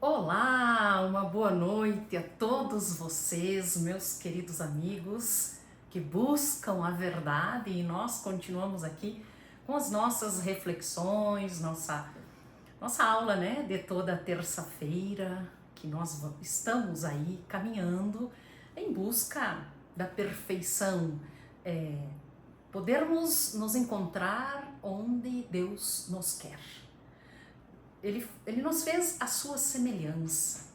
Olá, uma boa noite a todos vocês, meus queridos amigos que buscam a verdade, e nós continuamos aqui com as nossas reflexões, nossa aula, né, de toda terça-feira, que nós estamos aí caminhando em busca da perfeição, podermos nos encontrar onde Deus nos quer. Ele nos fez a sua semelhança.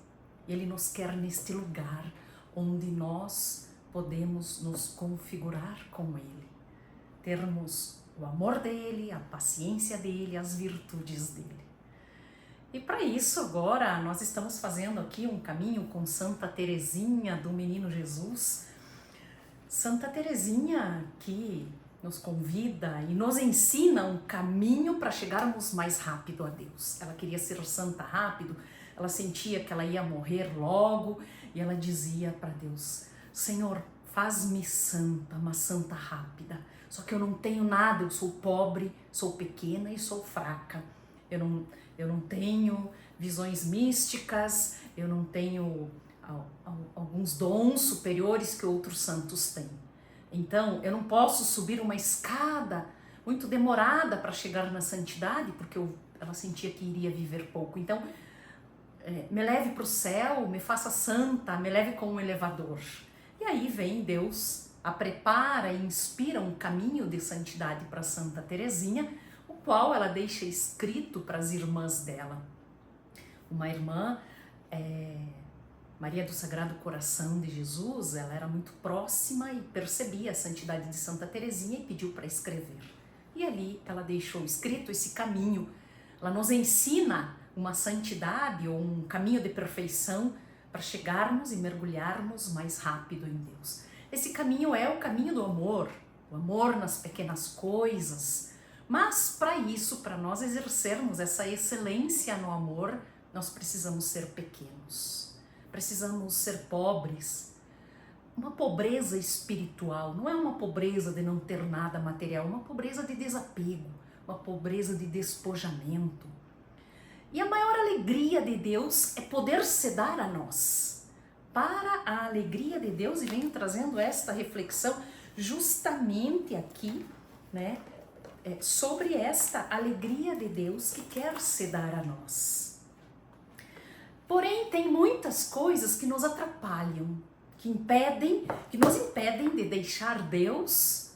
Ele nos quer neste lugar onde nós podemos nos configurar com Ele. Termos o amor dEle, a paciência dEle, as virtudes dEle. E para isso agora nós estamos fazendo aqui um caminho com Santa Teresinha do Menino Jesus. Santa Teresinha que nos convida e nos ensina um caminho para chegarmos mais rápido a Deus. Ela queria ser santa rápido, ela sentia que ela ia morrer logo e ela dizia para Deus: Senhor, faz-me santa, uma santa rápida. Só que eu não tenho nada, eu sou pobre, sou pequena e sou fraca. Eu não tenho visões místicas, eu não tenho alguns dons superiores que outros santos têm. Então, eu não posso subir uma escada muito demorada para chegar na santidade, porque ela sentia que iria viver pouco. Então, me leve para o céu, me faça santa, me leve com um elevador. E aí vem Deus, a prepara e inspira um caminho de santidade para Santa Teresinha, o qual ela deixa escrito para as irmãs dela. Uma irmã, Maria do Sagrado Coração de Jesus, ela era muito próxima e percebia a santidade de Santa Teresinha e pediu para escrever. E ali ela deixou escrito esse caminho. Ela nos ensina uma santidade ou um caminho de perfeição para chegarmos e mergulharmos mais rápido em Deus. Esse caminho é o caminho do amor, o amor nas pequenas coisas. Mas para isso, para nós exercermos essa excelência no amor, nós precisamos ser pequenos. Precisamos ser pobres, uma pobreza espiritual, não é uma pobreza de não ter nada material, uma pobreza de desapego, uma pobreza de despojamento. E a maior alegria de Deus é poder se dar a nós. Para a alegria de Deus, e venho trazendo esta reflexão justamente aqui, né, sobre esta alegria de Deus que quer se dar a nós. Porém, tem muitas coisas que nos atrapalham, que nos impedem de deixar Deus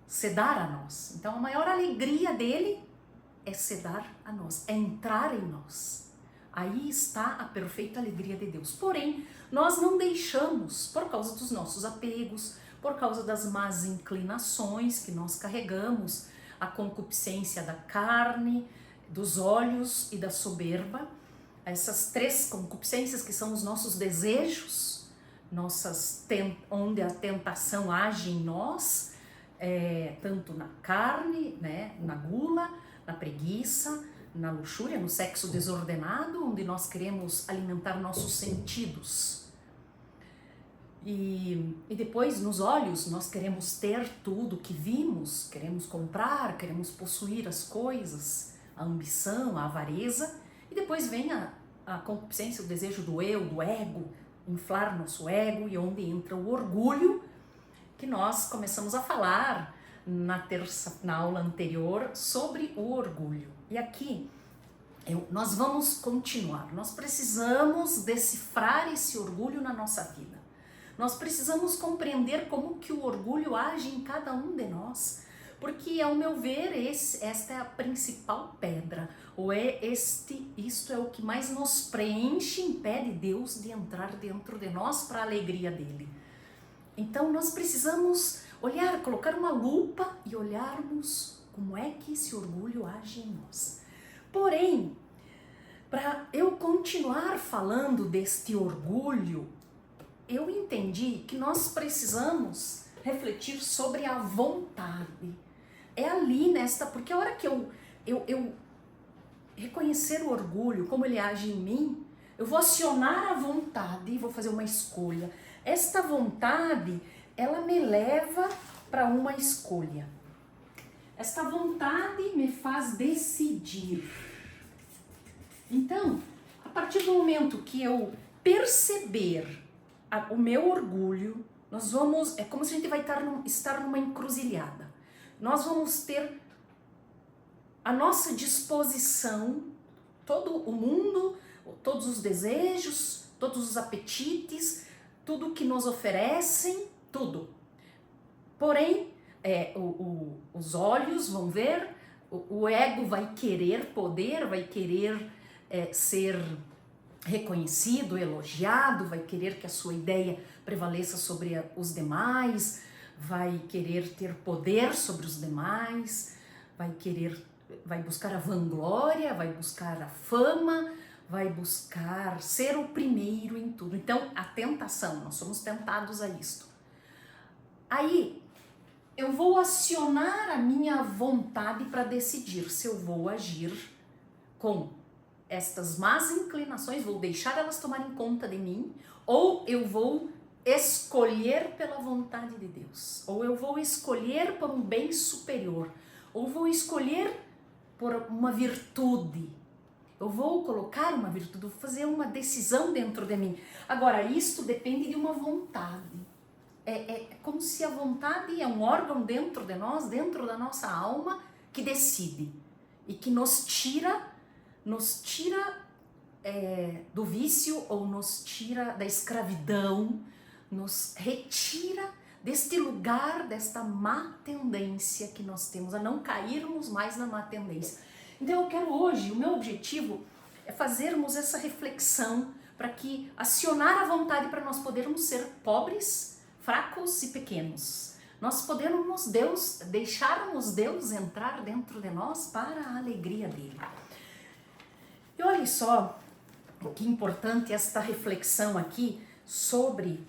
se dar a nós. Então, a maior alegria dele é se dar a nós, é entrar em nós. Aí está a perfeita alegria de Deus. Porém, nós não deixamos, por causa dos nossos apegos, por causa das más inclinações que nós carregamos, a concupiscência da carne, dos olhos e da soberba. Essas três concupiscências que são os nossos desejos, onde a tentação age em nós, tanto na carne, né, na gula, na preguiça, na luxúria, no sexo desordenado, onde nós queremos alimentar nossos sentidos. E depois nos olhos nós queremos ter tudo que vimos, queremos comprar, queremos possuir as coisas, a ambição, a avareza. E depois vem a concupiscência, o desejo do eu, do ego, inflar nosso ego, e onde entra o orgulho, que nós começamos a falar na aula anterior sobre o orgulho. E aqui nós vamos continuar. Nós precisamos decifrar esse orgulho na nossa vida. Nós precisamos compreender como que o orgulho age em cada um de nós. Porque, ao meu ver, esta é a principal pedra, ou isto é o que mais nos preenche, impede Deus de entrar dentro de nós para a alegria dele. Então, nós precisamos olhar, colocar uma lupa e olharmos como é que esse orgulho age em nós. Porém, para eu continuar falando deste orgulho, eu entendi que nós precisamos refletir sobre a vontade. É ali porque a hora que eu reconhecer o orgulho, como ele age em mim, eu vou acionar a vontade e vou fazer uma escolha. Esta vontade, ela me leva para uma escolha. Esta vontade me faz decidir. Então, a partir partir do momento que eu perceber o meu orgulho, nós vamos, é como se a gente vai estar numa encruzilhada. Nós vamos ter à nossa disposição todo o mundo, todos os desejos, todos os apetites, tudo que nos oferecem, tudo. Porém, os olhos vão ver, o ego vai querer poder, vai querer ser reconhecido, elogiado, vai querer que a sua ideia prevaleça sobre os demais, vai querer ter poder sobre os demais, vai buscar a vanglória, vai buscar a fama, vai buscar ser o primeiro em tudo. Então, a tentação, nós somos tentados a isto. Aí, eu vou acionar a minha vontade para decidir se eu vou agir com estas más inclinações, vou deixar elas tomarem conta de mim, ou eu vou escolher pela vontade de Deus, ou eu vou escolher por um bem superior, ou vou escolher por uma virtude, eu vou colocar uma virtude, vou fazer uma decisão dentro de mim. Agora, isto depende de uma vontade. É como se a vontade é um órgão dentro de nós, dentro da nossa alma, que decide e que nos tira do vício, ou nos tira da escravidão, nos retira deste lugar, desta má tendência que nós temos, a não cairmos mais na má tendência. Então eu quero hoje, o meu objetivo é fazermos essa reflexão para que acionar a vontade para nós podermos ser pobres, fracos e pequenos. Nós podermos deixarmos Deus entrar dentro de nós para a alegria dele. E olha só que importante esta reflexão aqui sobre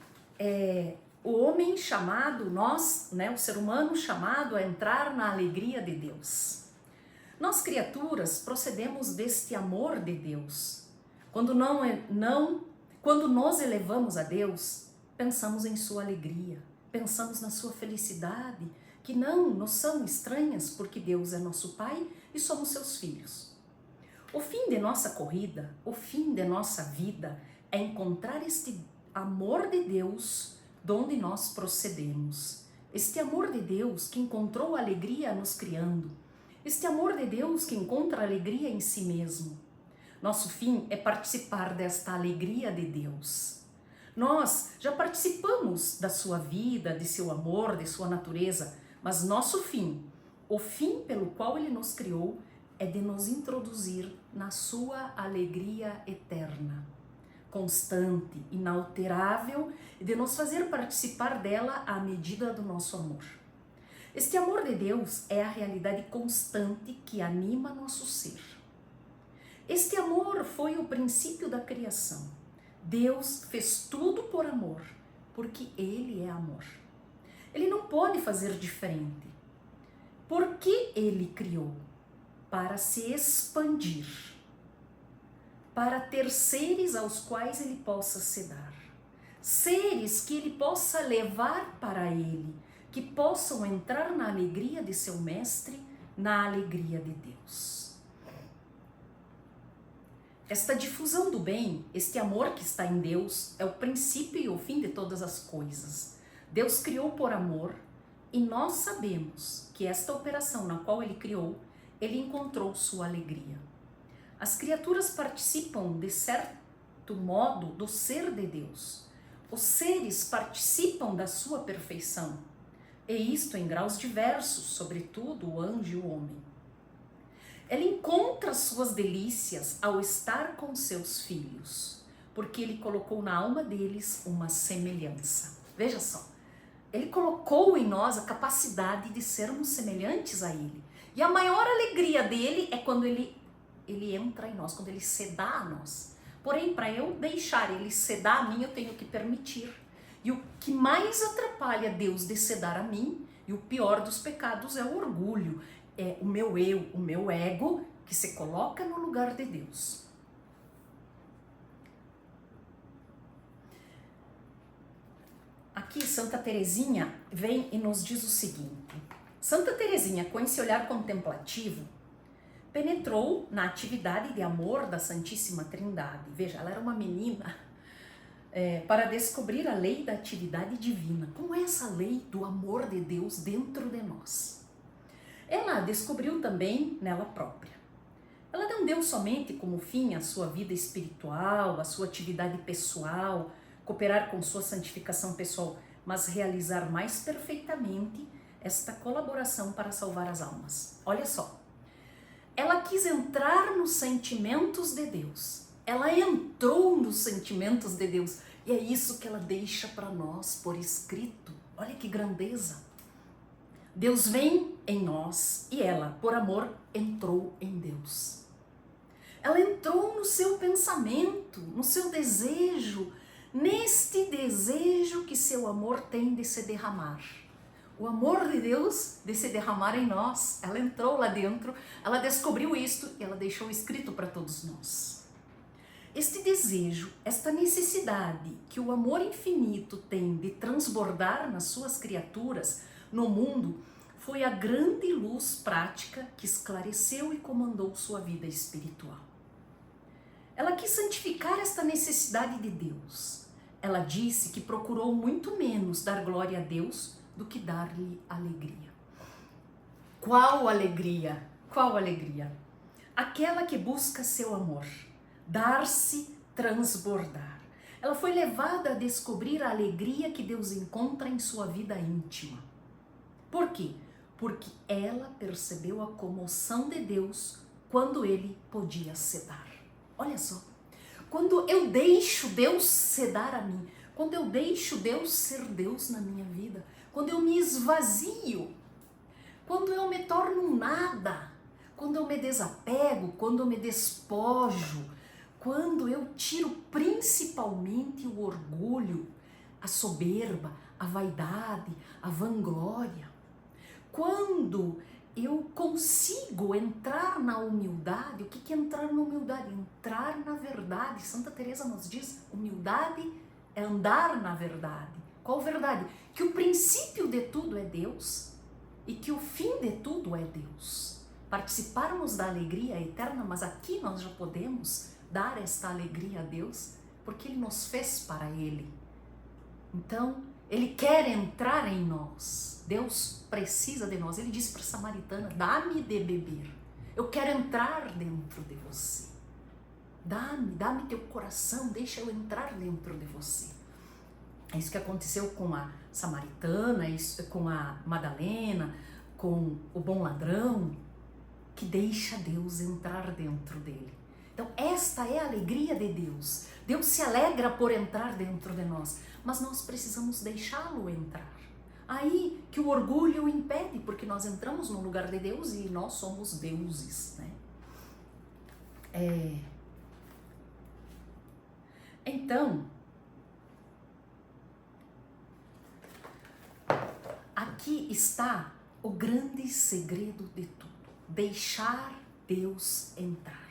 o homem chamado, nós, né, o ser humano chamado a entrar na alegria de Deus. Nós, criaturas, procedemos deste amor de Deus. Quando nos elevamos a Deus, pensamos em sua alegria, pensamos na sua felicidade, que não nos são estranhas, porque Deus é nosso Pai e somos seus filhos. O fim de nossa corrida, o fim de nossa vida é encontrar este amor de Deus de onde nós procedemos. Este amor de Deus que encontrou alegria nos criando. Este amor de Deus que encontra alegria em si mesmo. Nosso fim é participar desta alegria de Deus. Nós já participamos da sua vida, de seu amor, de sua natureza, mas nosso fim, o fim pelo qual Ele nos criou, é de nos introduzir na sua alegria eterna, constante, inalterável, e de nos fazer participar dela à medida do nosso amor. Este amor de Deus é a realidade constante que anima nosso ser. Este amor foi o princípio da criação. Deus fez tudo por amor, porque Ele é amor. Ele não pode fazer diferente. Por que Ele criou? Para se expandir, para ter seres aos quais Ele possa se dar, seres que Ele possa levar para Ele, que possam entrar na alegria de seu Mestre, na alegria de Deus. Esta difusão do bem, este amor que está em Deus, é o princípio e o fim de todas as coisas. Deus criou por amor e nós sabemos que esta operação na qual Ele criou, Ele encontrou sua alegria. As criaturas participam, de certo modo, do ser de Deus. Os seres participam da sua perfeição, e isto em graus diversos, sobretudo o anjo e o homem. Ele encontra suas delícias ao estar com seus filhos, porque Ele colocou na alma deles uma semelhança. Veja só, Ele colocou em nós a capacidade de sermos semelhantes a Ele. E a maior alegria dele é quando ele entra em nós, quando Ele se dá a nós. Porém, para eu deixar Ele se dar a mim, eu tenho que permitir. E o que mais atrapalha Deus de se dar a mim, e o pior dos pecados, é o orgulho, é o meu eu, o meu ego, que se coloca no lugar de Deus. Aqui Santa Teresinha vem e nos diz o seguinte: Santa Teresinha, com esse olhar contemplativo, penetrou na atividade de amor da Santíssima Trindade. Veja, ela era uma menina para descobrir a lei da atividade divina. Como é essa lei do amor de Deus dentro de nós? Ela descobriu também nela própria. Ela não deu somente como fim a sua vida espiritual, a sua atividade pessoal, cooperar com sua santificação pessoal, mas realizar mais perfeitamente esta colaboração para salvar as almas. Olha só, ela quis entrar nos sentimentos de Deus. Ela entrou nos sentimentos de Deus e é isso que ela deixa para nós por escrito. Olha que grandeza! Deus vem em nós e ela, por amor, entrou em Deus. Ela entrou no seu pensamento, no seu desejo, neste desejo que seu amor tem de se derramar. O amor de Deus de se derramar em nós. Ela entrou lá dentro, ela descobriu isto e ela deixou escrito para todos nós. Este desejo, esta necessidade que o amor infinito tem de transbordar nas suas criaturas, no mundo, foi a grande luz prática que esclareceu e comandou sua vida espiritual. Ela quis santificar esta necessidade de Deus. Ela disse que procurou muito menos dar glória a Deus do que dar-lhe alegria. Qual alegria? Qual alegria? Aquela que busca seu amor, dar-se, transbordar. Ela foi levada a descobrir a alegria que Deus encontra em sua vida íntima. Por quê? Porque ela percebeu a comoção de Deus quando ele podia sedar. Olha só, quando eu deixo Deus sedar a mim, quando eu deixo Deus ser Deus na minha vida, quando eu me esvazio, quando eu me torno um nada, quando eu me desapego, quando eu me despojo, quando eu tiro principalmente o orgulho, a soberba, a vaidade, a vanglória, quando eu consigo entrar na humildade. O que é entrar na humildade? Entrar na verdade. Santa Teresa nos diz, humildade é andar na verdade. Qual verdade? Que o princípio de tudo é Deus e que o fim de tudo é Deus. Participarmos da alegria eterna, mas aqui nós já podemos dar esta alegria a Deus porque Ele nos fez para Ele. Então, Ele quer entrar em nós. Deus precisa de nós. Ele disse para a samaritana, dá-me de beber. Eu quero entrar dentro de você. Dá-me teu coração, deixa eu entrar dentro de você. É isso que aconteceu com a samaritana, com a Madalena, com o bom ladrão, que deixa Deus entrar dentro dele. Então, esta é a alegria de Deus. Deus se alegra por entrar dentro de nós, mas nós precisamos deixá-lo entrar. Aí que o orgulho impede, porque nós entramos no lugar de Deus e nós somos deuses, né? Então, aqui está o grande segredo de tudo: deixar Deus entrar.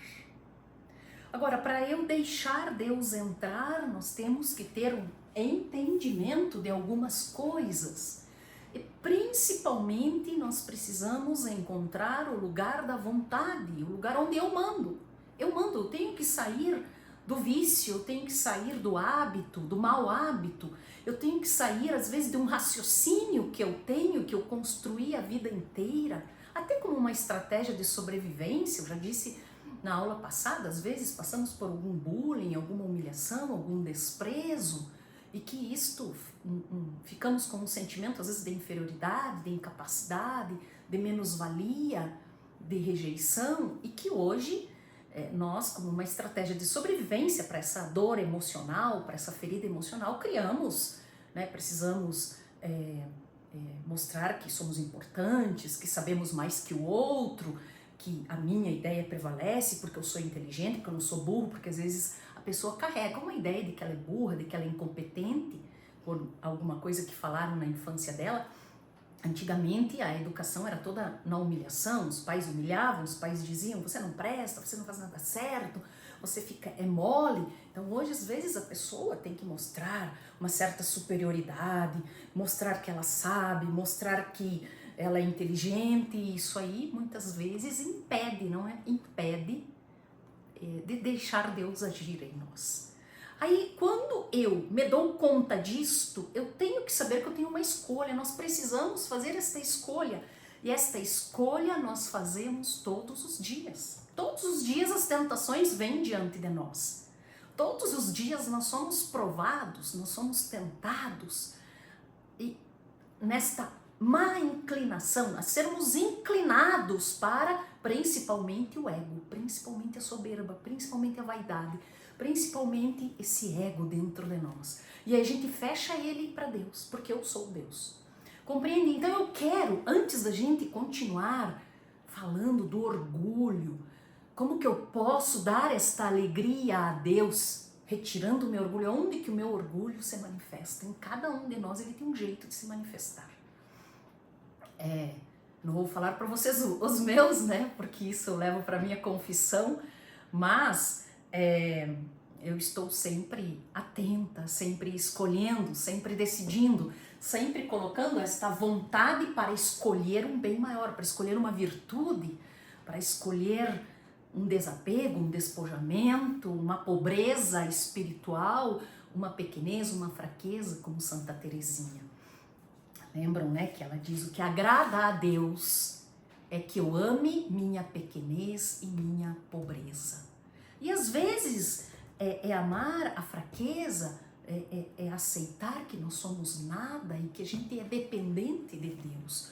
Agora, para eu deixar Deus entrar, nós temos que ter um entendimento de algumas coisas. E principalmente nós precisamos encontrar o lugar da vontade, o lugar onde eu mando. Eu tenho que sair do vício, eu tenho que sair do hábito, do mau hábito, eu tenho que sair às vezes de um raciocínio que eu tenho, que eu construí a vida inteira, até como uma estratégia de sobrevivência. Eu já disse na aula passada, às vezes passamos por algum bullying, alguma humilhação, algum desprezo, e que isto, ficamos com um sentimento às vezes de inferioridade, de incapacidade, de menos-valia, de rejeição, e que hoje nós, como uma estratégia de sobrevivência para essa dor emocional, para essa ferida emocional, criamos, né, precisamos mostrar que somos importantes, que sabemos mais que o outro, que a minha ideia prevalece porque eu sou inteligente, porque eu não sou burro, porque às vezes a pessoa carrega uma ideia de que ela é burra, de que ela é incompetente por alguma coisa que falaram na infância dela. Antigamente a educação era toda na humilhação, os pais humilhavam, os pais diziam, você não presta, você não faz nada certo, você é mole. Então hoje às vezes a pessoa tem que mostrar uma certa superioridade, mostrar que ela sabe, mostrar que ela é inteligente, e isso aí muitas vezes impede, não é? Impede de deixar Deus agir em nós. Aí, quando eu me dou conta disto, eu tenho que saber que eu tenho uma escolha, nós precisamos fazer esta escolha. E esta escolha nós fazemos todos os dias. Todos os dias as tentações vêm diante de nós. Todos os dias nós somos provados, nós somos tentados. E nesta má inclinação, a sermos inclinados para principalmente o ego, principalmente a soberba, principalmente a vaidade, principalmente esse ego dentro de nós. E aí a gente fecha ele para Deus, porque eu sou Deus. Compreende? Então eu quero, antes da gente continuar falando do orgulho, como que eu posso dar esta alegria a Deus, retirando o meu orgulho? Onde que o meu orgulho se manifesta? Em cada um de nós ele tem um jeito de se manifestar. Não vou falar para vocês os meus, né? Porque isso eu levo para minha confissão, mas eu estou sempre atenta, sempre escolhendo, sempre decidindo, sempre colocando esta vontade para escolher um bem maior, para escolher uma virtude, para escolher um desapego, um despojamento, uma pobreza espiritual, uma pequenez, uma fraqueza, como Santa Teresinha. Lembram, né, que ela diz: o que agrada a Deus é que eu ame minha pequenez e minha pobreza. E às vezes amar a fraqueza, é aceitar que nós somos nada e que a gente é dependente de Deus.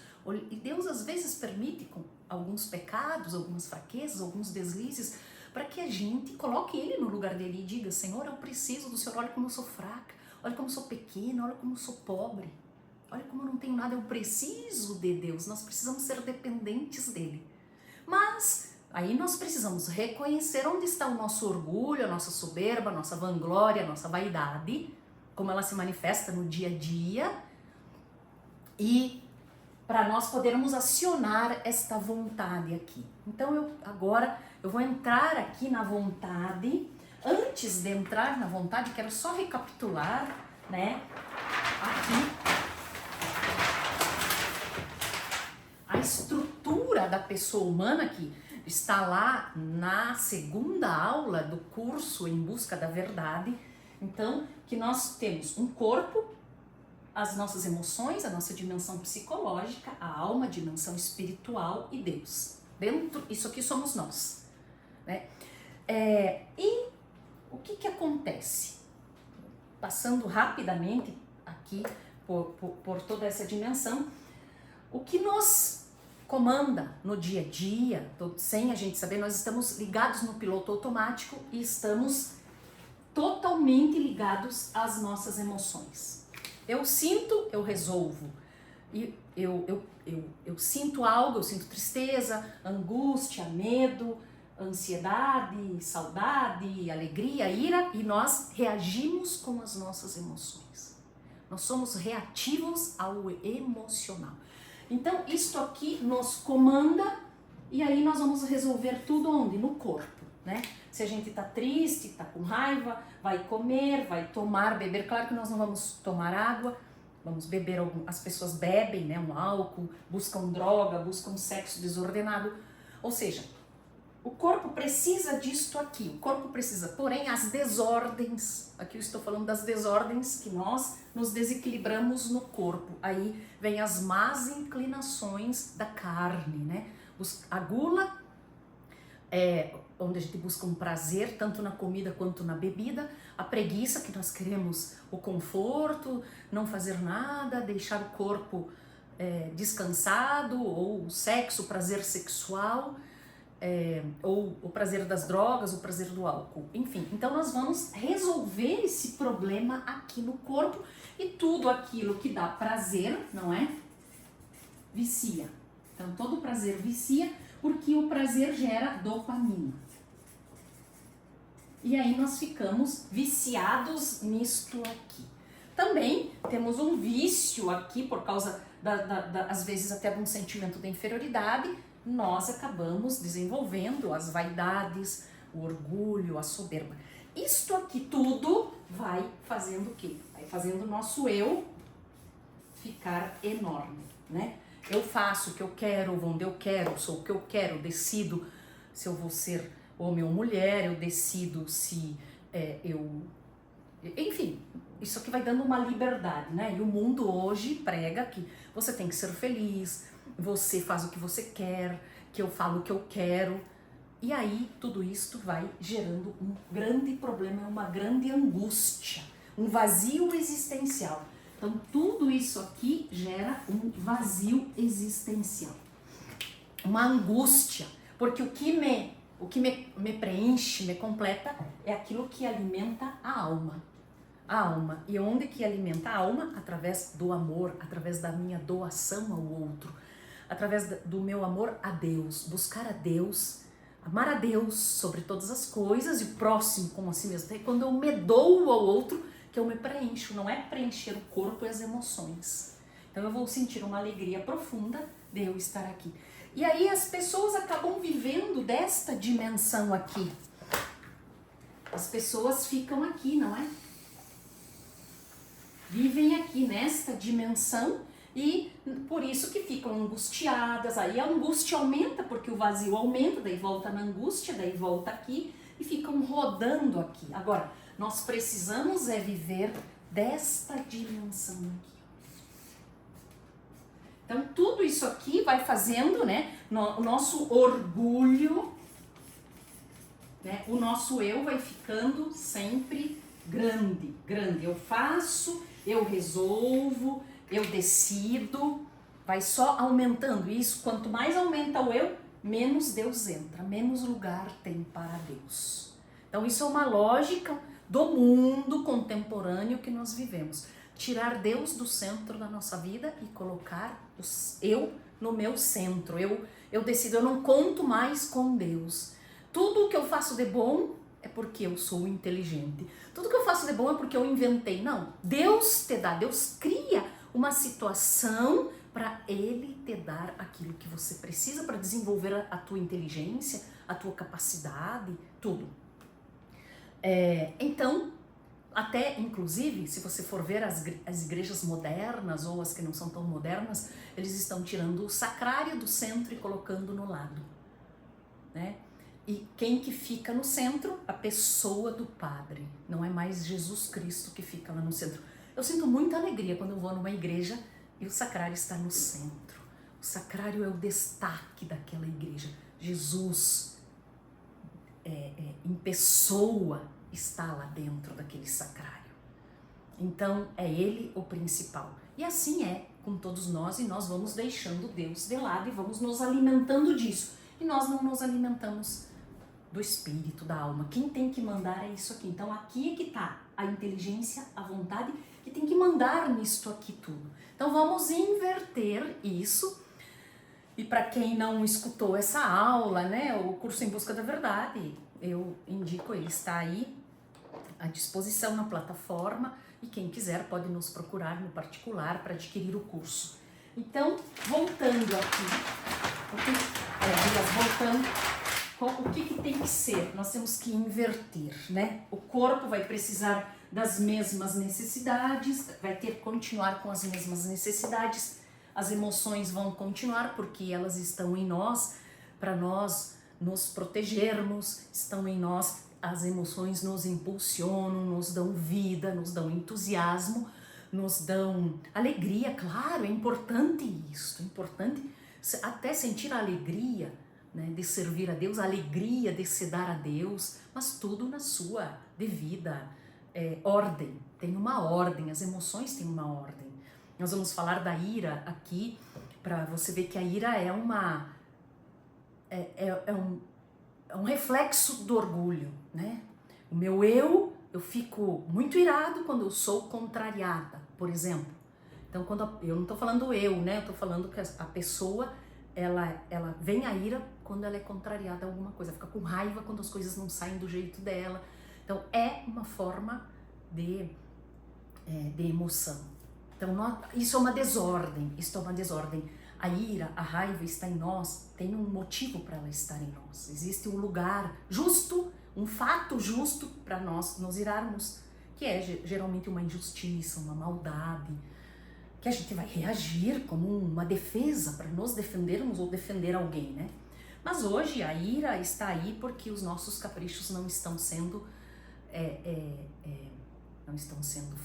E Deus às vezes permite com alguns pecados, algumas fraquezas, alguns deslizes, para que a gente coloque Ele no lugar dele e diga: Senhor, eu preciso do Senhor, olha como eu sou fraca, olha como eu sou pequena, olha como eu sou pobre, olha como eu não tenho nada, eu preciso de Deus. Nós precisamos ser dependentes dele. Mas aí nós precisamos reconhecer onde está o nosso orgulho, a nossa soberba, a nossa vanglória, a nossa vaidade, como ela se manifesta no dia a dia, e para nós podermos acionar esta vontade aqui. Então agora eu vou entrar aqui na vontade. Antes de entrar na vontade, quero só recapitular, né, aqui a estrutura da pessoa humana, que está lá na segunda aula do curso Em Busca da Verdade. Então, que nós temos um corpo, as nossas emoções, a nossa dimensão psicológica, a alma, a dimensão espiritual e Deus. Dentro, isso aqui somos nós, né? E o que acontece? Passando rapidamente aqui por toda essa dimensão, o que nos comanda no dia a dia, sem a gente saber, nós estamos ligados no piloto automático e estamos totalmente ligados às nossas emoções. Eu sinto, eu resolvo. E eu sinto algo, eu sinto tristeza, angústia, medo, ansiedade, saudade, alegria, ira, e nós reagimos com as nossas emoções. Nós somos reativos ao emocional. Então, isto aqui nos comanda, e aí nós vamos resolver tudo onde? No corpo, né? Se a gente tá triste, tá com raiva, vai comer, vai tomar, beber. Claro que nós não vamos tomar água, vamos beber, as pessoas bebem, né, um álcool, buscam droga, buscam sexo desordenado. Ou seja, o corpo precisa disto aqui, o corpo precisa, porém as desordens, aqui eu estou falando das desordens que nós nos desequilibramos no corpo. Aí vem as más inclinações da carne, né? A gula, onde a gente busca um prazer, tanto na comida quanto na bebida. A preguiça, que nós queremos o conforto, não fazer nada, deixar o corpo descansado, ou o sexo, o prazer sexual, ou o prazer das drogas, o prazer do álcool, enfim. Então nós vamos resolver esse problema aqui no corpo, e tudo aquilo que dá prazer, não é? Vicia. Então todo prazer vicia, porque o prazer gera dopamina. E aí nós ficamos viciados nisto aqui. Também temos um vício aqui por causa, às vezes até de um sentimento de inferioridade. Nós acabamos desenvolvendo as vaidades, o orgulho, a soberba. Isto aqui tudo vai fazendo o quê? Vai fazendo o nosso eu ficar enorme, né? Eu faço o que eu quero, vou onde eu quero, sou o que eu quero, decido se eu vou ser homem ou mulher, eu decido se eu... Enfim, isso aqui vai dando uma liberdade, né? E o mundo hoje prega que você tem que ser feliz, você faz o que você quer, que eu falo o que eu quero. E aí tudo isso vai gerando um grande problema, uma grande angústia, um vazio existencial. Então tudo isso aqui gera um vazio existencial, uma angústia, porque o que me preenche, me completa, é aquilo que alimenta a alma. A alma. E onde que alimenta a alma? Através do amor, através da minha doação ao outro, através do meu amor a Deus, buscar a Deus, amar a Deus sobre todas as coisas e o próximo como a si mesmo. É quando eu me dou ao outro que eu me preencho, não é preencher o corpo e as emoções. Então eu vou sentir uma alegria profunda de eu estar aqui. E aí as pessoas acabam vivendo desta dimensão aqui. As pessoas ficam aqui, não é? Vivem aqui nesta dimensão e por isso que ficam angustiadas. Aí a angústia aumenta porque o vazio aumenta, daí volta na angústia, daí volta aqui e ficam rodando aqui. Agora, nós precisamos é viver desta dimensão aqui. Então tudo isso aqui vai fazendo, né, o nosso orgulho, né, o nosso eu vai ficando sempre grande, grande. Eu faço, eu resolvo, eu decido, vai só aumentando isso. Quanto mais aumenta o eu, menos Deus entra, menos lugar tem para Deus. Então isso é uma lógica do mundo contemporâneo que nós vivemos. Tirar Deus do centro da nossa vida e colocar eu no meu centro. Eu decido, eu não conto mais com Deus. Tudo o que eu faço de bom é porque eu sou inteligente. Tudo que eu faço de bom é porque eu inventei. Não, Deus te dá, Deus cria uma situação para Ele te dar aquilo que você precisa para desenvolver a tua inteligência, a tua capacidade, tudo. Então, até inclusive, se você for ver as igrejas modernas ou as que não são tão modernas, eles estão tirando o sacrário do centro e colocando no lado, né? E quem que fica no centro? A pessoa do Padre. Não é mais Jesus Cristo que fica lá no centro. Eu sinto muita alegria quando eu vou numa igreja e o sacrário está no centro. O sacrário é o destaque daquela igreja. Jesus em pessoa está lá dentro daquele sacrário. Então é Ele o principal. E assim é com todos nós, e nós vamos deixando Deus de lado e vamos nos alimentando disso. E nós não nos alimentamos do espírito, da alma. Quem tem que mandar é isso aqui. Então aqui é que está a inteligência, a vontade, que tem que mandar nisto aqui tudo. Então vamos inverter isso. E para quem não escutou essa aula, né, o curso Em Busca da Verdade, eu indico, ele está aí à disposição na plataforma e quem quiser pode nos procurar no particular para adquirir o curso. Então, voltando aqui, o que tem que ser? Nós temos que inverter, né? O corpo vai precisar das mesmas necessidades, vai ter que continuar com as mesmas necessidades, as emoções vão continuar porque elas estão em nós, para nós nos protegermos, estão em nós, as emoções nos impulsionam, nos dão vida, nos dão entusiasmo, nos dão alegria, claro, é importante isso, é importante até sentir a alegria, né, de servir a Deus, a alegria de se dar a Deus, mas tudo na sua devida ordem, tem uma ordem, as emoções têm uma ordem. Nós vamos falar da ira aqui, para você ver que a ira é um reflexo do orgulho, né? O meu eu fico muito irado quando eu sou contrariada, por exemplo. Então, eu não estou falando eu, né? Eu estou falando que a pessoa, ela vem a ira quando ela é contrariada a alguma coisa, fica com raiva quando as coisas não saem do jeito dela. Então, é uma forma de emoção. Então, isso é uma desordem, A ira, a raiva está em nós, tem um motivo para ela estar em nós. Existe um lugar justo, um fato justo para nós nos irarmos, que é geralmente uma injustiça, uma maldade, que a gente vai reagir como uma defesa para nos defendermos ou defender alguém, né? Mas hoje a ira está aí porque os nossos caprichos não estão sendo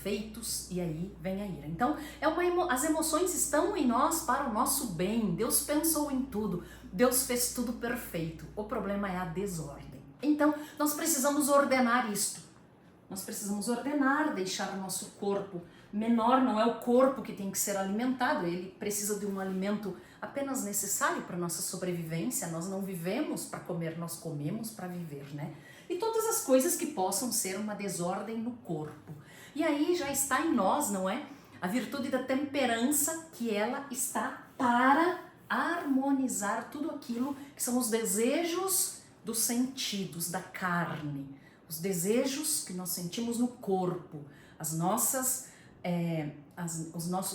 feitos, e aí vem a ira. Então, as emoções estão em nós para o nosso bem. Deus pensou em tudo, Deus fez tudo perfeito. O problema é a desordem. Então, nós precisamos ordenar isto. Nós precisamos ordenar, deixar o nosso corpo menor. Não é o corpo que tem que ser alimentado, ele precisa de um alimento apenas necessário para a nossa sobrevivência. Nós não vivemos para comer, nós comemos para viver, né? E todas as coisas que possam ser uma desordem no corpo. E aí já está em nós, não é? A virtude da temperança, que ela está para harmonizar tudo aquilo que são os desejos dos sentidos, da carne, os desejos que nós sentimos no corpo, os nossos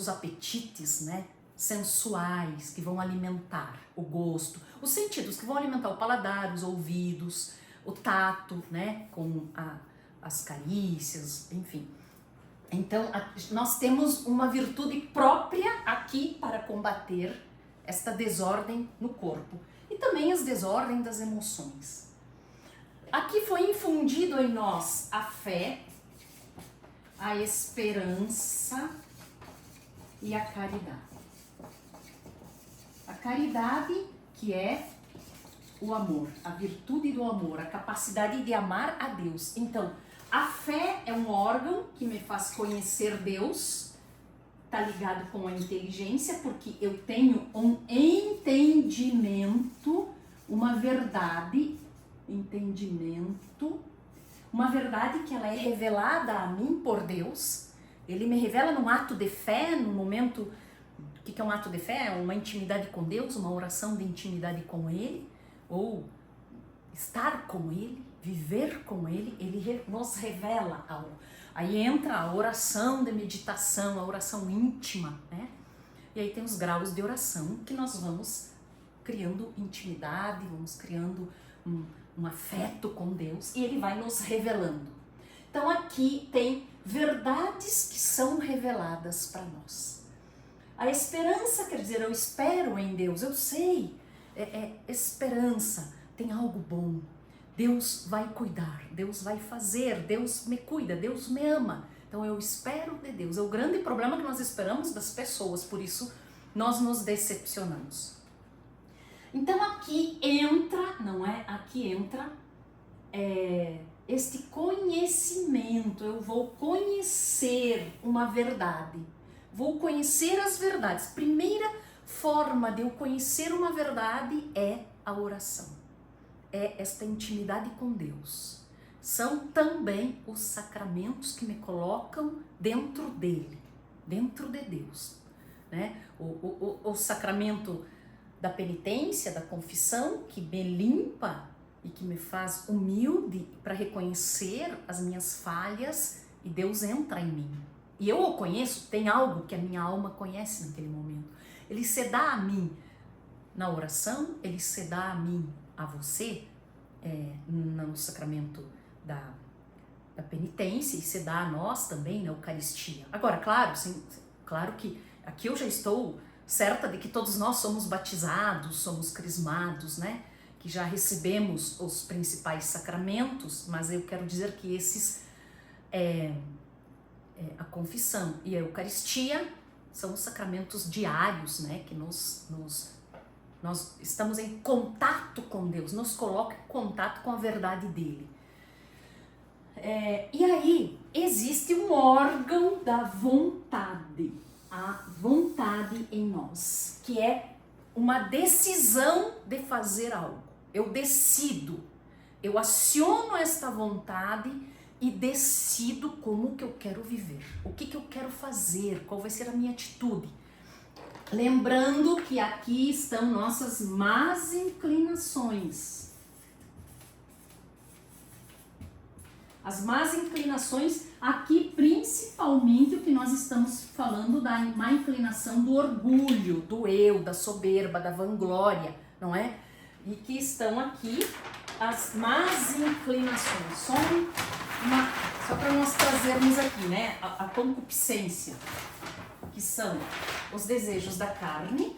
apetites, né? Sensuais, que vão alimentar o gosto, os sentidos que vão alimentar o paladar, os ouvidos, o tato, né, com as carícias, enfim. Então, nós temos uma virtude própria aqui para combater esta desordem no corpo e também as desordens das emoções. Aqui foi infundido em nós a fé, a esperança e a caridade. A caridade, que é o amor, a virtude do amor, a capacidade de amar a Deus. Então, a fé é um órgão que me faz conhecer Deus, está ligado com a inteligência, porque eu tenho um entendimento, uma verdade que ela é revelada a mim por Deus. Ele me revela num ato de fé, num momento. O que é um ato de fé? É uma intimidade com Deus, uma oração de intimidade com Ele, ou estar com Ele, viver com Ele. Ele nos revela algo. Aí entra a oração de meditação, a oração íntima, né? E aí tem os graus de oração que nós vamos criando intimidade, vamos criando um afeto com Deus, e Ele vai nos revelando. Então aqui tem verdades que são reveladas para nós. A esperança quer dizer, eu espero em Deus, eu sei, esperança, tem algo bom, Deus vai cuidar, Deus vai fazer, Deus me cuida, Deus me ama, então eu espero de Deus. É o grande problema que nós esperamos das pessoas, por isso nós nos decepcionamos. Então aqui entra, não é? Aqui entra este conhecimento, eu vou conhecer uma verdade. Vou conhecer as verdades. Primeira forma de eu conhecer uma verdade é a oração. É esta intimidade com Deus. São também os sacramentos que me colocam dentro dele, dentro de Deus, né? O sacramento da penitência, da confissão, que me limpa e que me faz humilde para reconhecer as minhas falhas, e Deus entra em mim. E eu o conheço, tem algo que a minha alma conhece naquele momento. Ele se dá a mim na oração, ele se dá a mim, a você, no sacramento da penitência, e se dá a nós também na Eucaristia. Agora, claro, sim, claro que aqui eu já estou certa de que todos nós somos batizados, somos crismados, né? Que já recebemos os principais sacramentos, mas eu quero dizer que esses... a confissão e a Eucaristia são os sacramentos diários, né, que nós estamos em contato com Deus, nos coloca em contato com a verdade dele. E aí existe um órgão da vontade, a vontade em nós, que é uma decisão de fazer algo. Eu decido, eu aciono esta vontade e decido como que eu quero viver, o que eu quero fazer, qual vai ser a minha atitude. Lembrando que aqui estão nossas más inclinações. As más inclinações, aqui principalmente o que nós estamos falando da má inclinação do orgulho, do eu, da soberba, da vanglória, não é? E que estão aqui as más inclinações. Só para nós trazermos aqui, né, a concupiscência, que são os desejos da carne,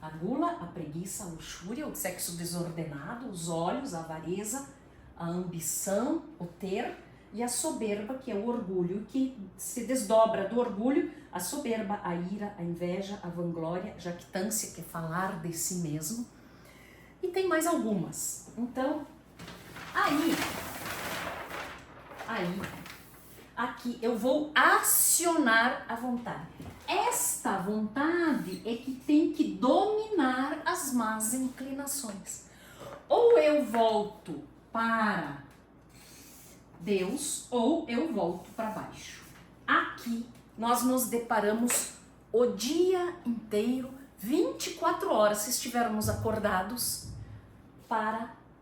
a gula, a preguiça, a luxúria, o sexo desordenado, os olhos, a avareza, a ambição, o ter, e a soberba, que é o orgulho, que se desdobra do orgulho, a soberba, a ira, a inveja, a vanglória, a jactância, que é falar de si mesmo. E tem mais algumas. Então, aqui eu vou acionar a vontade. Esta vontade é que tem que dominar as más inclinações. Ou eu volto para Deus, ou eu volto para baixo. Aqui nós nos deparamos o dia inteiro, 24 horas, se estivermos acordados,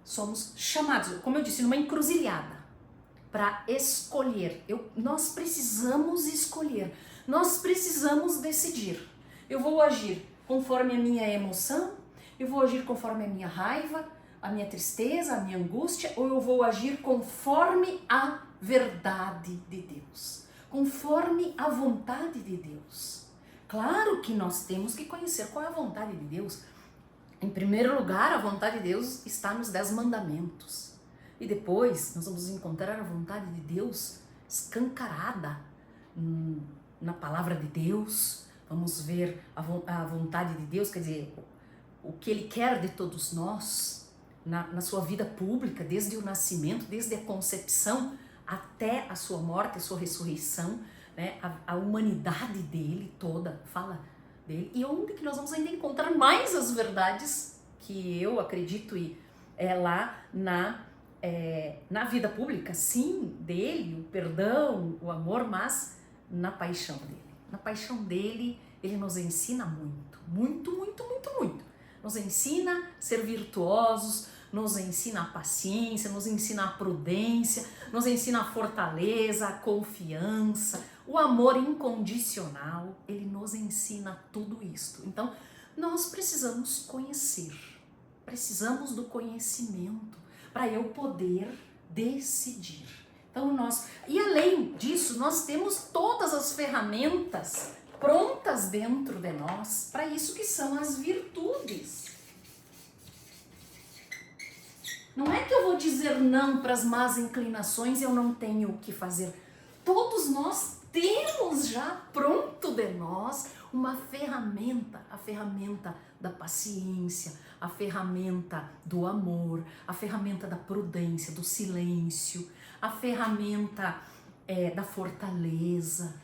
somos chamados, como eu disse, numa encruzilhada, para escolher. Nós precisamos escolher, nós precisamos decidir. Eu vou agir conforme a minha emoção, eu vou agir conforme a minha raiva, a minha tristeza, a minha angústia, ou eu vou agir conforme a verdade de Deus, conforme a vontade de Deus. Claro que nós temos que conhecer qual é a vontade de Deus. Em primeiro lugar, a vontade de Deus está nos 10 mandamentos. E depois nós vamos encontrar a vontade de Deus escancarada na palavra de Deus. Vamos ver a vontade de Deus, quer dizer, o que Ele quer de todos nós, na sua vida pública, desde o nascimento, desde a concepção até a sua morte, a sua ressurreição, né? A humanidade dele toda fala dele. E onde que nós vamos ainda encontrar mais as verdades que eu acredito lá na vida pública, sim, dele, o perdão, o amor, mas na paixão dele. Na paixão dele, ele nos ensina muito, muito, muito, muito, muito. Nos ensina a ser virtuosos, nos ensina a paciência, nos ensina a prudência, nos ensina a fortaleza, a confiança, o amor incondicional. Ele nos ensina tudo isto. Então, nós precisamos conhecer, precisamos do conhecimento para eu poder decidir. Então, e além disso, nós temos todas as ferramentas prontas dentro de nós para isso, que são as virtudes. Não é que eu vou dizer não para as más inclinações e eu não tenho o que fazer. Todos nós temos já pronto de nós uma ferramenta, a ferramenta da paciência, a ferramenta do amor, a ferramenta da prudência, do silêncio, a ferramenta da fortaleza,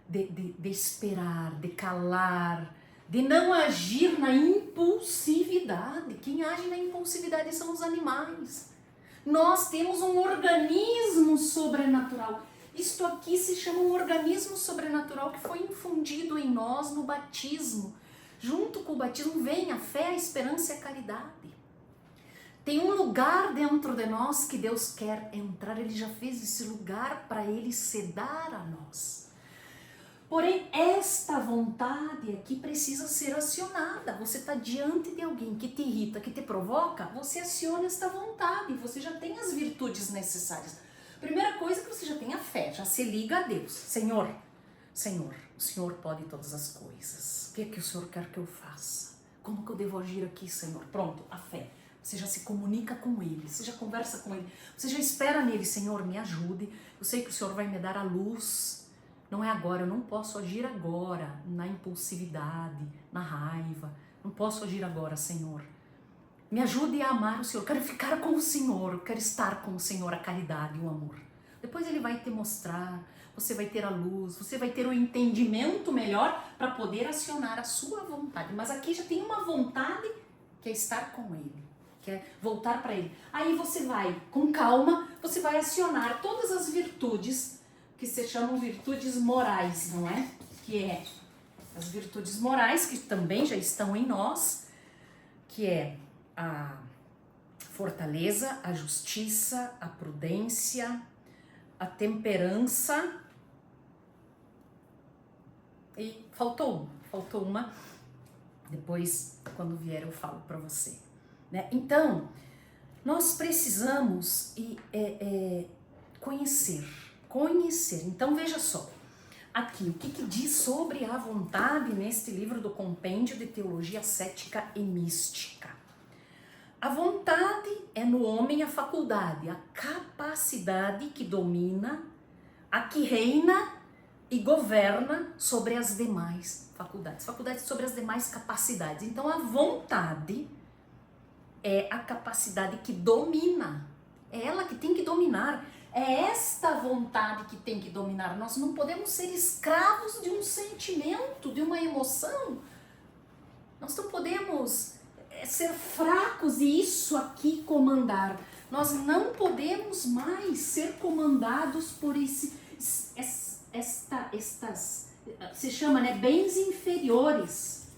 de esperar, de calar, de não agir na impulsividade. Quem age na impulsividade são os animais. Nós temos um organismo sobrenatural. Isto aqui se chama um organismo sobrenatural que foi infundido em nós no batismo. Junto com o batismo vem a fé, a esperança e a caridade. Tem um lugar dentro de nós que Deus quer entrar. Ele já fez esse lugar para Ele se dar a nós. Porém, esta vontade aqui precisa ser acionada. Você está diante de alguém que te irrita, que te provoca, você aciona esta vontade, você já tem as virtudes necessárias. Primeira coisa é que você já tem a fé, já se liga a Deus. Senhor, o Senhor pode todas as coisas. O que é que o Senhor quer que eu faça? Como que eu devo agir aqui, Senhor? Pronto, a fé. Você já se comunica com Ele, você já conversa com Ele, você já espera nele. Senhor, me ajude, eu sei que o Senhor vai me dar a luz. Não é agora, eu não posso agir agora na impulsividade, na raiva. Não posso agir agora, Senhor. Me ajude a amar o Senhor. Eu quero ficar com o Senhor, eu quero estar com o Senhor, a caridade e o amor. Depois Ele vai te mostrar, você vai ter a luz, você vai ter o entendimento melhor para poder acionar a sua vontade. Mas aqui já tem uma vontade que é estar com Ele, que é voltar para Ele. Aí você vai, com calma, você vai acionar todas as virtudes que se chamam virtudes morais, não é? Que é as virtudes morais, que também já estão em nós, que é a fortaleza, a justiça, a prudência, a temperança. E faltou uma. Depois, quando vier, eu falo para você, né? Então, nós precisamos conhecer. Então, veja só, Aqui, o que diz sobre a vontade neste livro do Compêndio de Teologia Cética e Mística? A vontade é no homem a faculdade, a capacidade que domina, a que reina e governa sobre as demais faculdades. Faculdades sobre as demais capacidades. Então, a vontade é a capacidade que domina. É ela que tem que dominar. É esta vontade que tem que dominar. Nós não podemos ser escravos de um sentimento, de uma emoção. Nós não podemos ser fracos e isso aqui comandar. Nós não podemos mais ser comandados por estas, se chama, né, bens inferiores.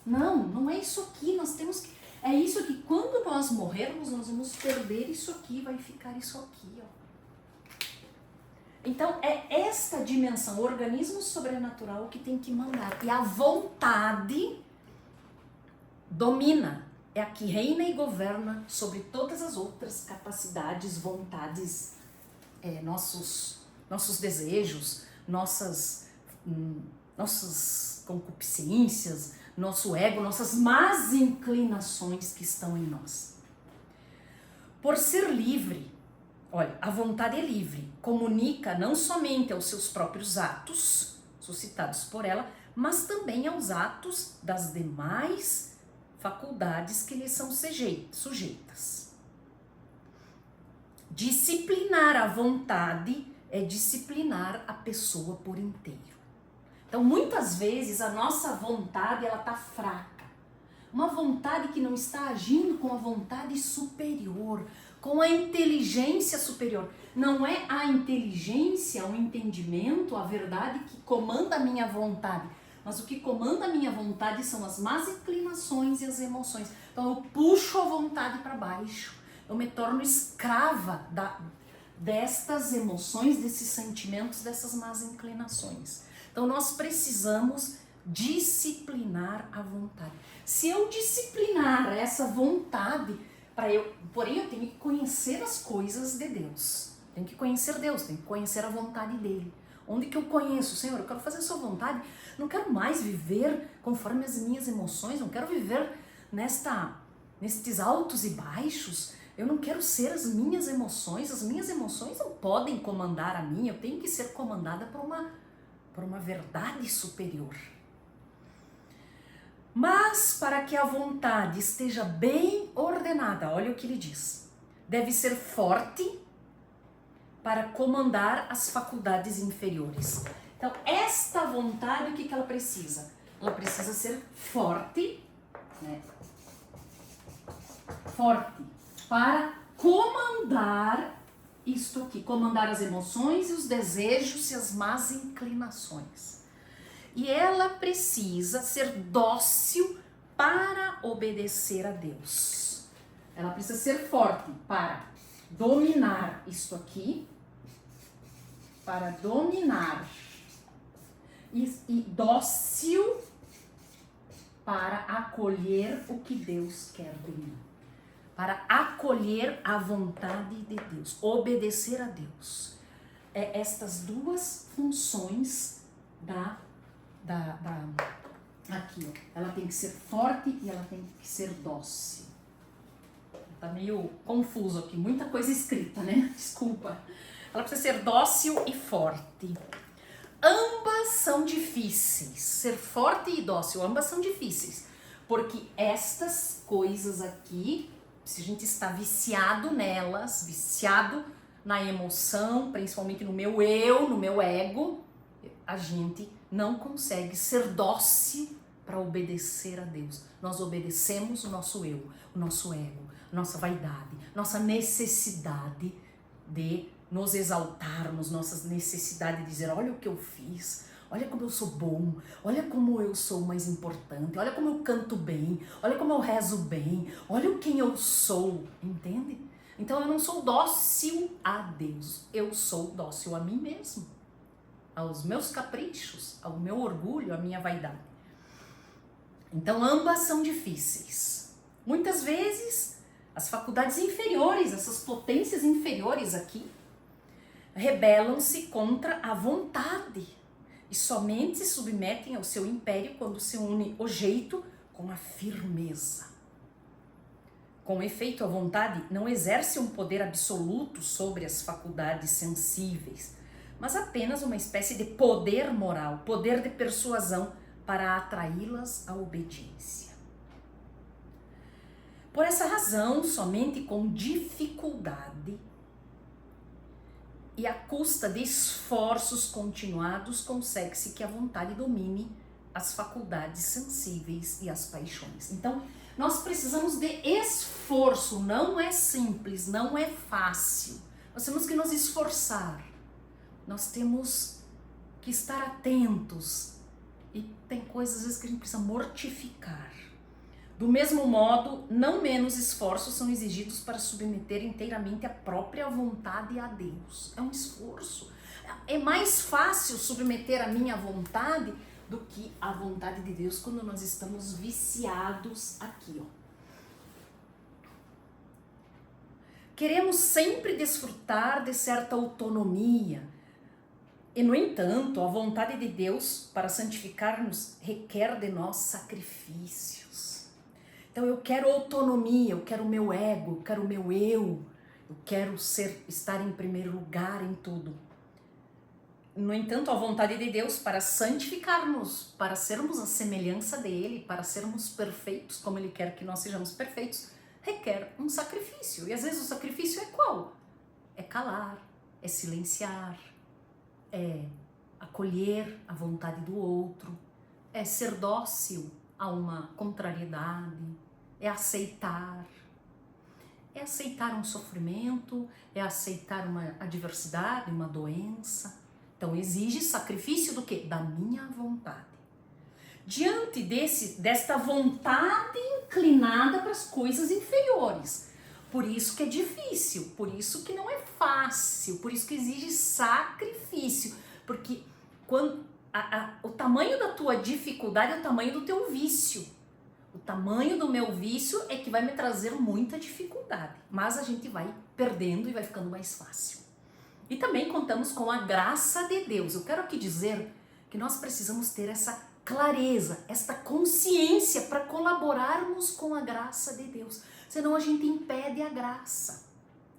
Não é isso aqui. Nós temos que, é isso aqui. Quando nós morrermos, nós vamos perder isso aqui, vai ficar isso aqui, ó. Então, é esta dimensão, o organismo sobrenatural que tem que mandar. E a vontade domina, é a que reina e governa sobre todas as outras capacidades, vontades, nossos desejos, nossas concupiscências, nosso ego, nossas más inclinações que estão em nós. Por ser livre, olha, a vontade é livre, comunica não somente aos seus próprios atos, suscitados por ela, mas também aos atos das demais faculdades que lhe são sujeitas. Disciplinar a vontade é disciplinar a pessoa por inteiro. Então, muitas vezes, a nossa vontade, ela está fraca. Uma vontade que não está agindo com a vontade superior, com a inteligência superior. Não é a inteligência, o entendimento, a verdade que comanda a minha vontade. Mas o que comanda a minha vontade são as más inclinações e as emoções. Então eu puxo a vontade para baixo. Eu me torno escrava destas emoções, desses sentimentos, dessas más inclinações. Então nós precisamos disciplinar a vontade. Se eu disciplinar essa vontade, porém eu tenho que conhecer as coisas de Deus. Tenho que conhecer Deus, tenho que conhecer a vontade dele. Onde que eu conheço? Senhor, eu quero fazer a sua vontade, não quero mais viver conforme as minhas emoções, não quero viver nestes altos e baixos, eu não quero ser as minhas emoções não podem comandar a mim, eu tenho que ser comandada por uma verdade superior. Mas para que a vontade esteja bem ordenada, olha o que ele diz, deve ser forte para comandar as faculdades inferiores. Então, esta vontade, o que ela precisa? Ela precisa ser forte, né? Forte para comandar isto aqui, comandar as emoções e os desejos e as más inclinações. E ela precisa ser dócil para obedecer a Deus. Ela precisa ser forte para dominar isto aqui, para dominar, e dócil para acolher o que Deus quer de mim, para acolher a vontade de Deus, obedecer a Deus. É estas duas funções aqui, ó. Ela tem que ser forte e ela tem que ser dócil. Tá meio confuso aqui, muita coisa escrita, né? Desculpa. Ela precisa ser dócil e forte. Ambas são difíceis. Ser forte e dócil, ambas são difíceis. Porque estas coisas aqui, se a gente está viciado nelas, viciado na emoção, principalmente no meu eu, no meu ego, a gente não consegue ser dócil para obedecer a Deus. Nós obedecemos o nosso eu, o nosso ego, nossa vaidade, nossa necessidade de nos exaltarmos, nossa necessidade de dizer, olha o que eu fiz, olha como eu sou bom, olha como eu sou mais importante, olha como eu canto bem, olha como eu rezo bem, olha quem eu sou, entende? Então eu não sou dócil a Deus, eu sou dócil a mim mesmo, aos meus caprichos, ao meu orgulho, à minha vaidade. Então ambas são difíceis. Muitas vezes as faculdades inferiores, essas potências inferiores aqui, rebelam-se contra a vontade. e somente se submetem ao seu império quando se une o jeito com a firmeza. Com efeito, a vontade não exerce um poder absoluto sobre as faculdades sensíveis, mas apenas uma espécie de poder moral, poder de persuasão para atraí-las à obediência. Por essa razão, somente com dificuldade e à custa de esforços continuados consegue-se que a vontade domine as faculdades sensíveis e as paixões. Então, nós precisamos de esforço, não é simples, não é fácil. Nós temos que nos esforçar, nós temos que estar atentos e tem coisas às vezes que a gente precisa mortificar. Do mesmo modo, não menos esforços são exigidos para submeter inteiramente a própria vontade a Deus. É um esforço. É mais fácil submeter a minha vontade do que a vontade de Deus quando nós estamos viciados aqui, ó. Queremos sempre desfrutar de certa autonomia. E, no entanto, a vontade de Deus para santificar-nos requer de nós sacrifícios. Então eu quero autonomia, eu quero o meu ego, eu quero o meu eu quero estar em primeiro lugar em tudo. No entanto, a vontade de Deus para santificar-nos, para sermos a semelhança dele, para sermos perfeitos, como ele quer que nós sejamos perfeitos, requer um sacrifício. E às vezes o sacrifício é qual? É calar, é silenciar, é acolher a vontade do outro, é ser dócil a uma contrariedade, é aceitar um sofrimento, é aceitar uma adversidade, uma doença. Então exige sacrifício do quê? Da minha vontade. Diante desta vontade inclinada para as coisas inferiores. Por isso que é difícil, por isso que não é fácil, por isso que exige sacrifício. Porque quando o tamanho da tua dificuldade é o tamanho do teu vício. O tamanho do meu vício é que vai me trazer muita dificuldade, mas a gente vai perdendo e vai ficando mais fácil. E também contamos com a graça de Deus. Eu quero aqui dizer que nós precisamos ter essa clareza, esta consciência para colaborarmos com a graça de Deus. Senão a gente impede a graça.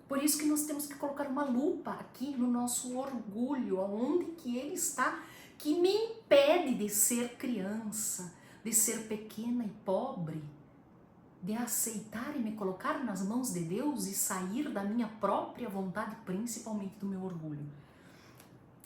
Por isso que nós temos que colocar uma lupa aqui no nosso orgulho, aonde que ele está, que me impede de ser criança, de ser pequena e pobre, de aceitar e me colocar nas mãos de Deus e sair da minha própria vontade, principalmente do meu orgulho.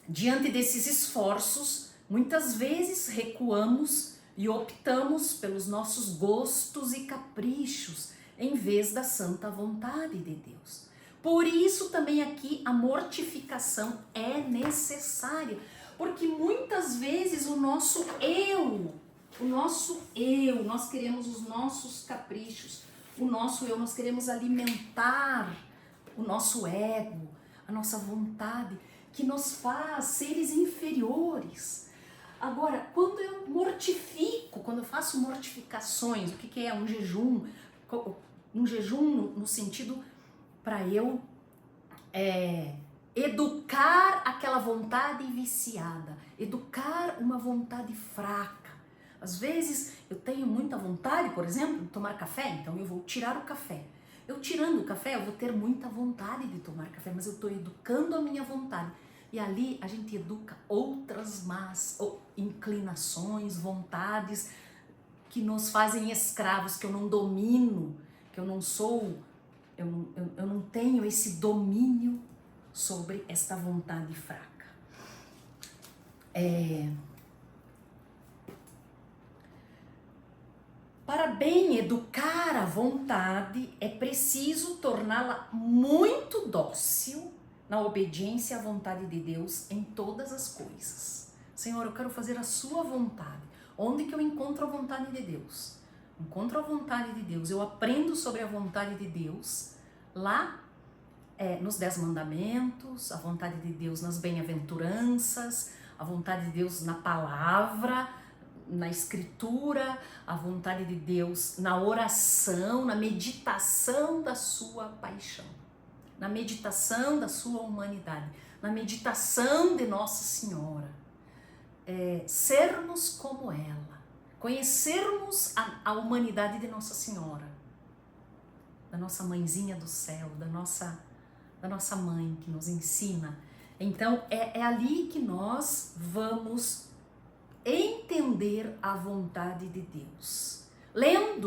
Diante desses esforços, muitas vezes recuamos e optamos pelos nossos gostos e caprichos, em vez da santa vontade de Deus. Por isso também aqui a mortificação é necessária, porque muitas vezes o nosso eu, nós queremos os nossos caprichos, nós queremos alimentar o nosso ego, a nossa vontade, que nos faz seres inferiores. Agora, quando eu mortifico, quando eu faço mortificações, o que é um jejum? Um jejum no sentido para eu educar aquela vontade viciada, educar uma vontade fraca. Às vezes eu tenho muita vontade, por exemplo, de tomar café, então eu vou tirar o café. Eu tirando o café, eu vou ter muita vontade de tomar café, mas eu estou educando a minha vontade. E ali a gente educa outras más inclinações, vontades que nos fazem escravos, que eu não domino, que eu não tenho esse domínio sobre esta vontade fraca. Para bem educar a vontade, é preciso torná-la muito dócil na obediência à vontade de Deus em todas as coisas. Senhor, eu quero fazer a sua vontade. Onde que eu encontro a vontade de Deus? Encontro a vontade de Deus, eu aprendo sobre a vontade de Deus lá nos 10 mandamentos, a vontade de Deus nas bem-aventuranças, a vontade de Deus na palavra, na escritura, a vontade de Deus na oração, na meditação da sua paixão, na meditação da sua humanidade, na meditação de Nossa Senhora. sermos como ela, conhecermos a humanidade de Nossa Senhora, da nossa mãezinha do céu, da nossa mãe que nos ensina. Então é ali que nós vamos entender a vontade de Deus.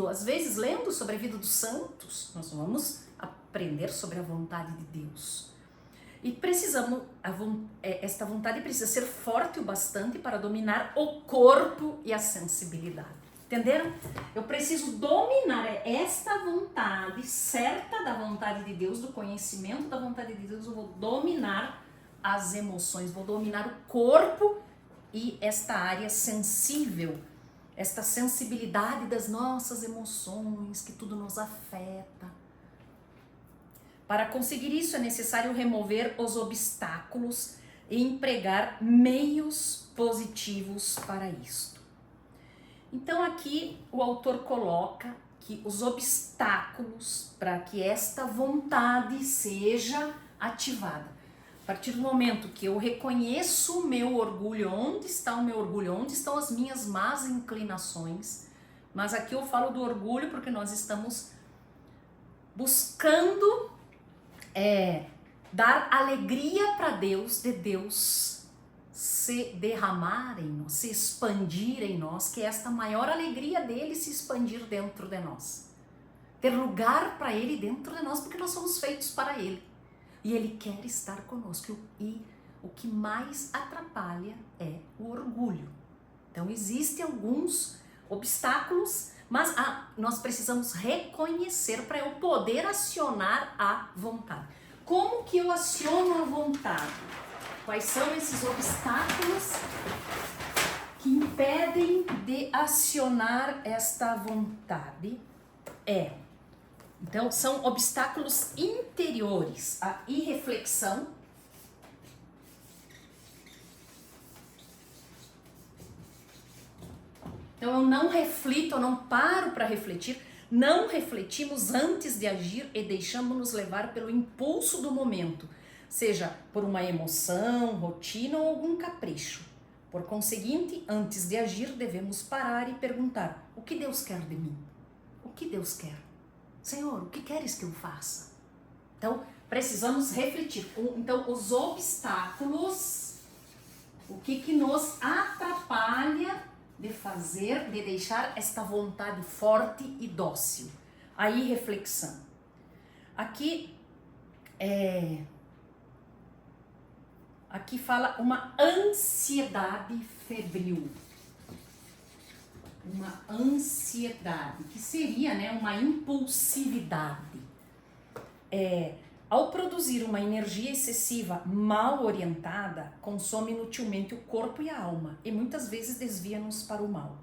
Às vezes lendo sobre a vida dos santos, nós vamos aprender sobre a vontade de Deus. E esta vontade precisa ser forte o bastante para dominar o corpo e a sensibilidade. Entenderam? Eu preciso dominar esta vontade certa da vontade de Deus, do conhecimento da vontade de Deus. Eu vou dominar as emoções, vou dominar o corpo e esta área sensível, esta sensibilidade das nossas emoções, que tudo nos afeta. Para conseguir isso é necessário remover os obstáculos e empregar meios positivos para isto. Então aqui o autor coloca que os obstáculos para que esta vontade seja ativada. A partir do momento que eu reconheço o meu orgulho, onde está o meu orgulho, onde estão as minhas más inclinações, mas aqui eu falo do orgulho porque nós estamos buscando dar alegria para Deus, de Deus se derramar em nós, se expandir em nós, que é esta maior alegria dele se expandir dentro de nós. Ter lugar para ele dentro de nós, porque nós somos feitos para ele. E ele quer estar conosco. E o que mais atrapalha é o orgulho. Então existem alguns obstáculos, mas nós precisamos reconhecer para eu poder acionar a vontade. Como que eu aciono a vontade? Quais são esses obstáculos que impedem de acionar esta vontade? Então, são obstáculos interiores, a irreflexão, então eu não reflito, eu não paro para refletir, não refletimos antes de agir e deixamos-nos levar pelo impulso do momento, seja por uma emoção, rotina ou algum capricho. Por conseguinte, antes de agir, devemos parar e perguntar: o que Deus quer de mim? O que Deus quer? Senhor, o que queres que eu faça? Então, precisamos refletir. Então, os obstáculos, o que nos atrapalha de fazer, de deixar esta vontade forte e dócil. Aí, reflexão. Aqui fala uma ansiedade febril. Uma ansiedade, que seria, uma impulsividade. Ao produzir uma energia excessiva mal orientada, consome inutilmente o corpo e a alma e muitas vezes desvia-nos para o mal.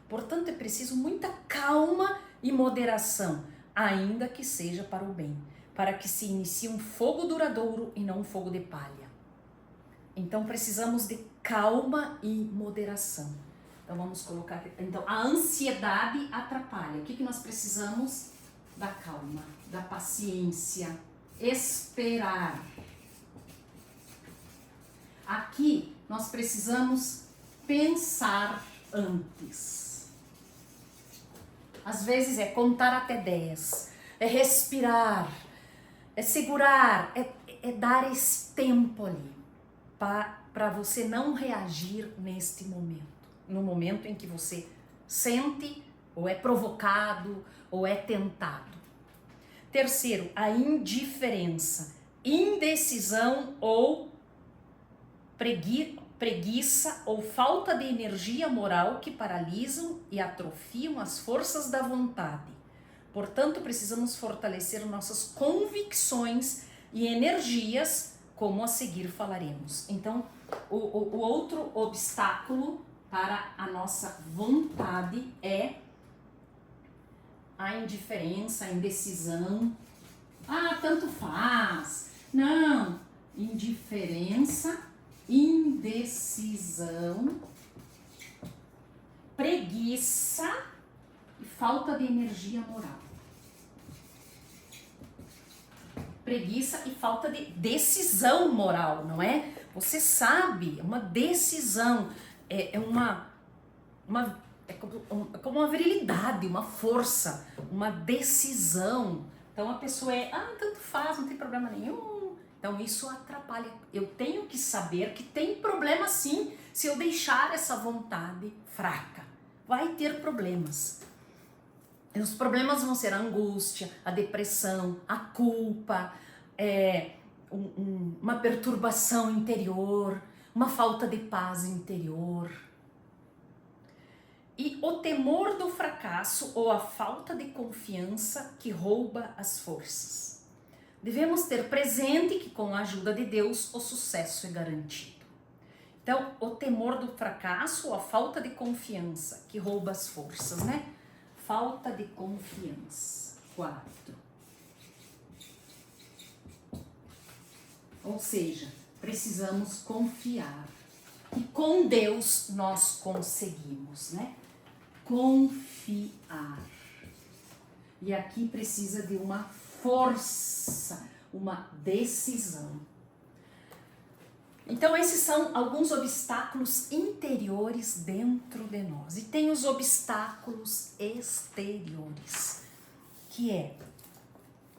Portanto, é preciso muita calma e moderação, ainda que seja para o bem, para que se inicie um fogo duradouro e não um fogo de palha. Então, precisamos de calma e moderação. Então, vamos colocar aqui. Então, a ansiedade atrapalha. O que nós precisamos? Da calma, da paciência, esperar. Aqui, nós precisamos pensar antes. Às vezes é contar até 10, é respirar, é segurar, é dar esse tempo ali para você não reagir neste momento. No momento em que você sente, ou é provocado, ou é tentado. Terceiro, a indiferença, indecisão ou preguiça ou falta de energia moral que paralisam e atrofiam as forças da vontade. Portanto, precisamos fortalecer nossas convicções e energias, como a seguir falaremos. Então, o outro obstáculo para a nossa vontade é a indiferença, a indecisão. Tanto faz. Não. Indiferença, indecisão, preguiça e falta de energia moral. Preguiça e falta de decisão moral, não é? Você sabe, é uma decisão. é como uma virilidade, uma força, uma decisão. Então a pessoa tanto faz, não tem problema nenhum. Então isso atrapalha. Eu tenho que saber que tem problema sim se eu deixar essa vontade fraca. Vai ter problemas. E os problemas vão ser a angústia, a depressão, a culpa, uma perturbação interior, uma falta de paz interior. E o temor do fracasso ou a falta de confiança que rouba as forças. Devemos ter presente que com a ajuda de Deus o sucesso é garantido. Então, o temor do fracasso ou a falta de confiança que rouba as forças, né? Falta de confiança. 4. Ou seja, precisamos confiar. E com Deus nós conseguimos, né? Confiar. E aqui precisa de uma força, uma decisão. Então esses são alguns obstáculos interiores dentro de nós. E tem os obstáculos exteriores, que é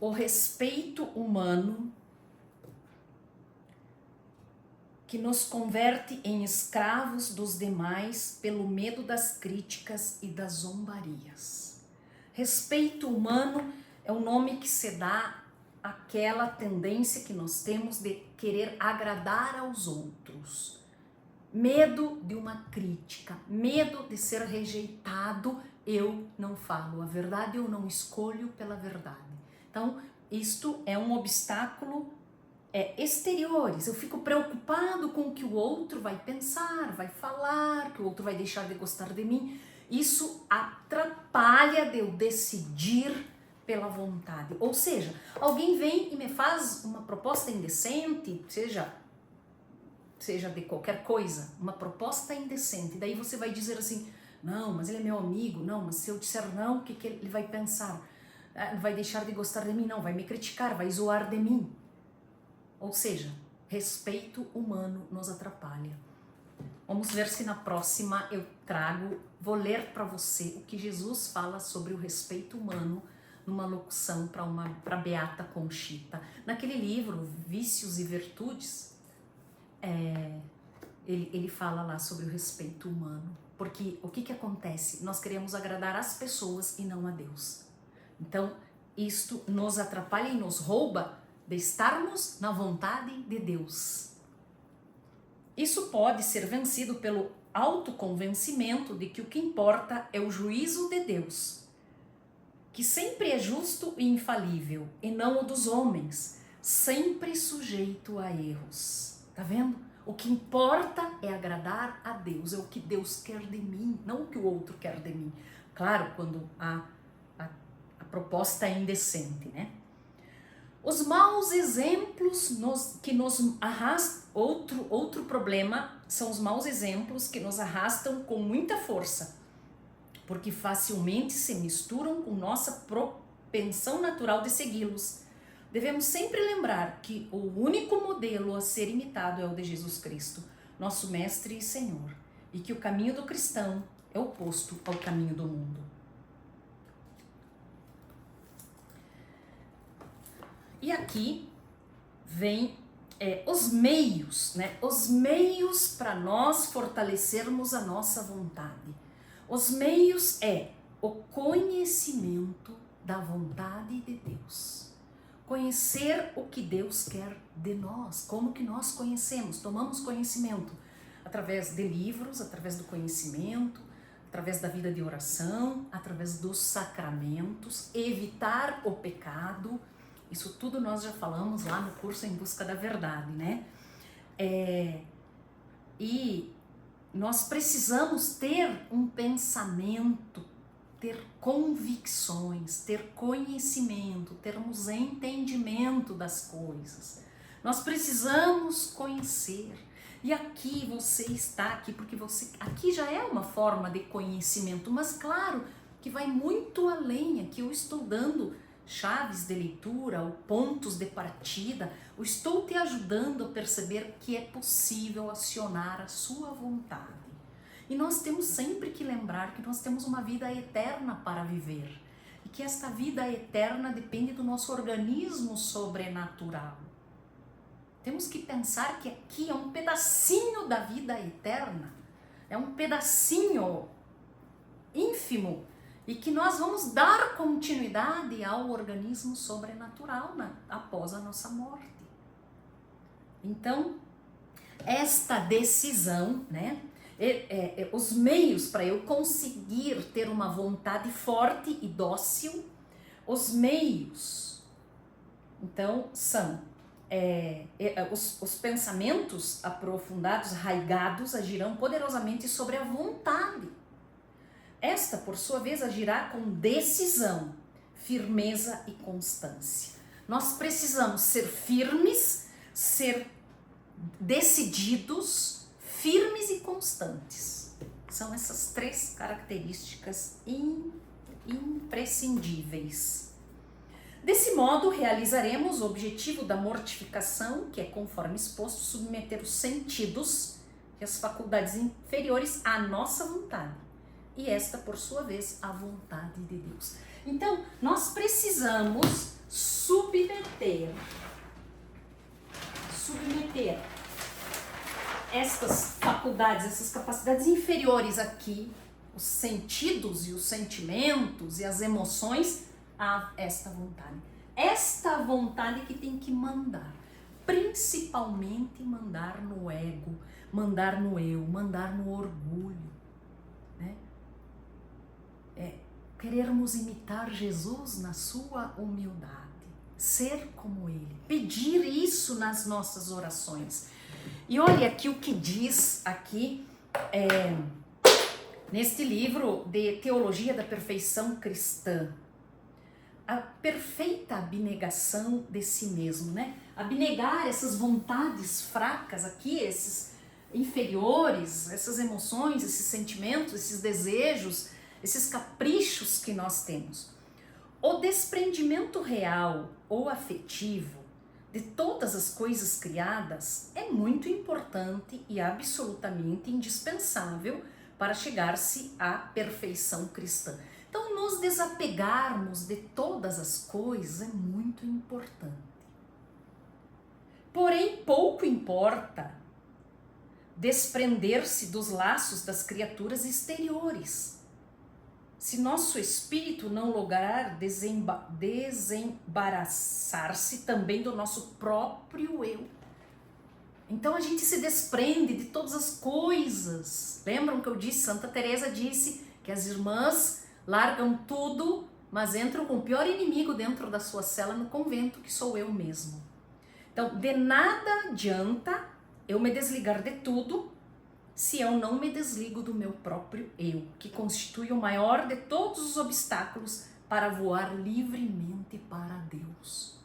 o respeito humano, que nos converte em escravos dos demais pelo medo das críticas e das zombarias. Respeito humano é o nome que se dá àquela tendência que nós temos de querer agradar aos outros. Medo de uma crítica, medo de ser rejeitado, eu não falo a verdade, eu não escolho pela verdade. Então, isto é um obstáculo exteriores. Eu fico preocupado com o que o outro vai pensar, vai falar, que o outro vai deixar de gostar de mim. Isso atrapalha de eu decidir pela vontade. Ou seja, alguém vem e me faz uma proposta indecente, seja de qualquer coisa, uma proposta indecente. Daí você vai dizer assim, não, mas ele é meu amigo, não, mas se eu disser não, o que ele vai pensar? Vai deixar de gostar de mim? Não, vai me criticar, vai zoar de mim. Ou seja, respeito humano nos atrapalha. Vamos ver se na próxima eu vou ler para você o que Jesus fala sobre o respeito humano numa locução para Beata Conchita. Naquele livro, Vícios e Virtudes, ele fala lá sobre o respeito humano. Porque o que acontece? Nós queremos agradar as pessoas e não a Deus. Então, isto nos atrapalha e nos rouba de estarmos na vontade de Deus. Isso pode ser vencido pelo autoconvencimento de que o que importa é o juízo de Deus, que sempre é justo e infalível, e não o dos homens, sempre sujeito a erros. Tá vendo? O que importa é agradar a Deus, é o que Deus quer de mim, não o que o outro quer de mim. Claro, quando a proposta é indecente, né? Os maus exemplos que nos arrastam, outro problema são os maus exemplos que nos arrastam com muita força, porque facilmente se misturam com nossa propensão natural de segui-los. Devemos sempre lembrar que o único modelo a ser imitado é o de Jesus Cristo, nosso Mestre e Senhor, e que o caminho do cristão é oposto ao caminho do mundo. E aqui vem os meios, né? Os meios para nós fortalecermos a nossa vontade. Os meios o conhecimento da vontade de Deus. Conhecer o que Deus quer de nós. Como que nós conhecemos? Tomamos conhecimento através de livros, através do conhecimento, através da vida de oração, através dos sacramentos, evitar o pecado. Isso tudo nós já falamos lá no curso Em Busca da Verdade, né? E nós precisamos ter um pensamento, ter convicções, ter conhecimento, termos entendimento das coisas. Nós precisamos conhecer. E aqui você está aqui, porque aqui já é uma forma de conhecimento, mas claro que vai muito além. Aqui eu estou dando chaves de leitura ou pontos de partida, eu estou te ajudando a perceber que é possível acionar a sua vontade. E nós temos sempre que lembrar que nós temos uma vida eterna para viver. E que esta vida eterna depende do nosso organismo sobrenatural. Temos que pensar que aqui é um pedacinho da vida eterna. É um pedacinho ínfimo. E que nós vamos dar continuidade ao organismo sobrenatural após a nossa morte. Então, esta decisão, né? Os meios para eu conseguir ter uma vontade forte e dócil, os meios, então, são os pensamentos aprofundados, arraigados, agirão poderosamente sobre a vontade. Esta, por sua vez, agirá com decisão, firmeza e constância. Nós precisamos ser firmes, ser decididos, firmes e constantes. São essas 3 características imprescindíveis. Desse modo, realizaremos o objetivo da mortificação, que é, conforme exposto, submeter os sentidos e as faculdades inferiores à nossa vontade. E esta, por sua vez, à vontade de Deus. Então, nós precisamos submeter estas faculdades, essas capacidades inferiores aqui, os sentidos e os sentimentos e as emoções, a esta vontade. Esta vontade que tem que mandar, principalmente mandar no ego, mandar no eu, mandar no orgulho, né? Querermos imitar Jesus na sua humildade, ser como Ele, pedir isso nas nossas orações. E olha aqui o que diz aqui neste livro de Teologia da Perfeição Cristã. A perfeita abnegação de si mesmo, né? Abnegar essas vontades fracas aqui, esses inferiores, essas emoções, esses sentimentos, esses desejos, esses caprichos que nós temos. O desprendimento real ou afetivo de todas as coisas criadas é muito importante e absolutamente indispensável para chegar-se à perfeição cristã. Então, nos desapegarmos de todas as coisas é muito importante. Porém, pouco importa desprender-se dos laços das criaturas exteriores, se nosso espírito não lograr desembaraçar-se também do nosso próprio eu. Então a gente se desprende de todas as coisas. Lembram que eu disse, Santa Teresa disse que as irmãs largam tudo, mas entram com o pior inimigo dentro da sua cela no convento, que sou eu mesmo. Então, de nada adianta eu me desligar de tudo se eu não me desligo do meu próprio eu, que constitui o maior de todos os obstáculos para voar livremente para Deus.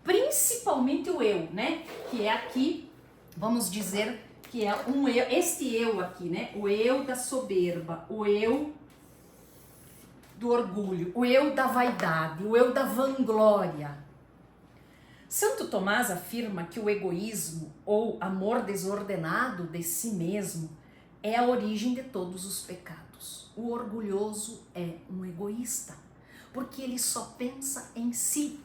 Principalmente o eu, né? Que é aqui, vamos dizer, que é um eu, este eu aqui, né? O eu da soberba, o eu do orgulho, o eu da vaidade, o eu da vanglória. Santo Tomás afirma que o egoísmo ou amor desordenado de si mesmo é a origem de todos os pecados. O orgulhoso é um egoísta, porque ele só pensa em si.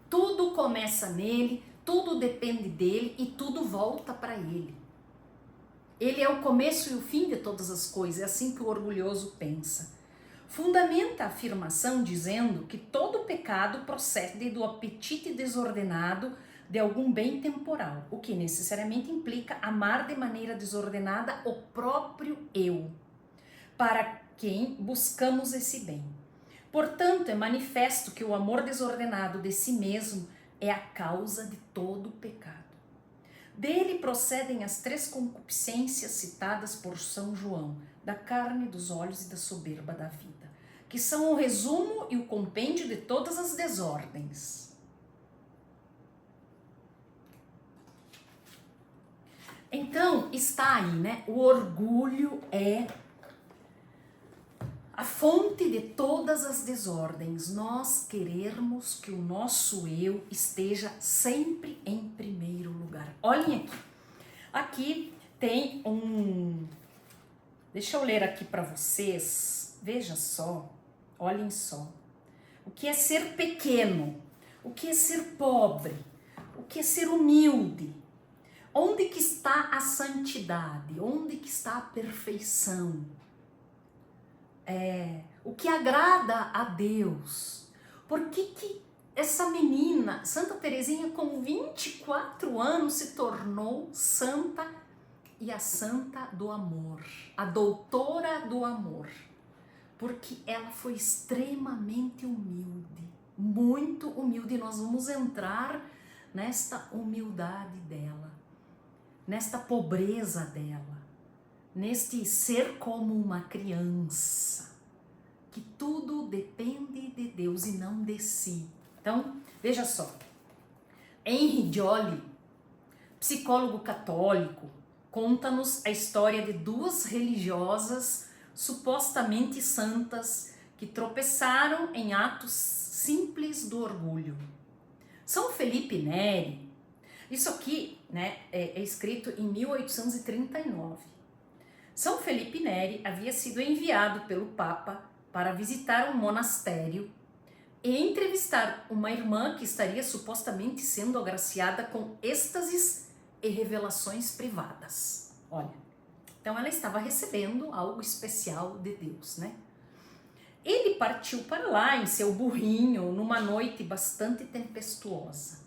Tudo começa nele, tudo depende dele e tudo volta para ele. Ele é o começo e o fim de todas as coisas, é assim que o orgulhoso pensa. Fundamenta a afirmação dizendo que todo pecado procede do apetite desordenado de algum bem temporal, o que necessariamente implica amar de maneira desordenada o próprio eu, para quem buscamos esse bem. Portanto, é manifesto que o amor desordenado de si mesmo é a causa de todo o pecado. Dele procedem as 3 concupiscências citadas por São João, da carne, dos olhos e da soberba da vida, que são o resumo e o compêndio de todas as desordens. Então, está aí, né? O orgulho é a fonte de todas as desordens. Nós querermos que o nosso eu esteja sempre em primeiro lugar. Olhem aqui. Aqui tem Deixa eu ler aqui para vocês. Veja só, olhem só. O que é ser pequeno? O que é ser pobre? O que é ser humilde? Onde que está a santidade? Onde que está a perfeição? O que agrada a Deus? Por que essa menina, Santa Teresinha, com 24 anos, se tornou santa e a santa do amor, a doutora do amor? Porque ela foi extremamente humilde, muito humilde. E nós vamos entrar nesta humildade dela, nesta pobreza dela, neste ser como uma criança, que tudo depende de Deus e não de si. Então, veja só, Henry Jolly, psicólogo católico, conta-nos a história de duas religiosas supostamente santas que tropeçaram em atos simples do orgulho. São Felipe Neri, isso aqui, né, é escrito em 1839. São Felipe Neri havia sido enviado pelo Papa para visitar um monastério e entrevistar uma irmã que estaria supostamente sendo agraciada com êxtases e revelações privadas. Olha, então ela estava recebendo algo especial de Deus, né? Ele partiu para lá em seu burrinho numa noite bastante tempestuosa.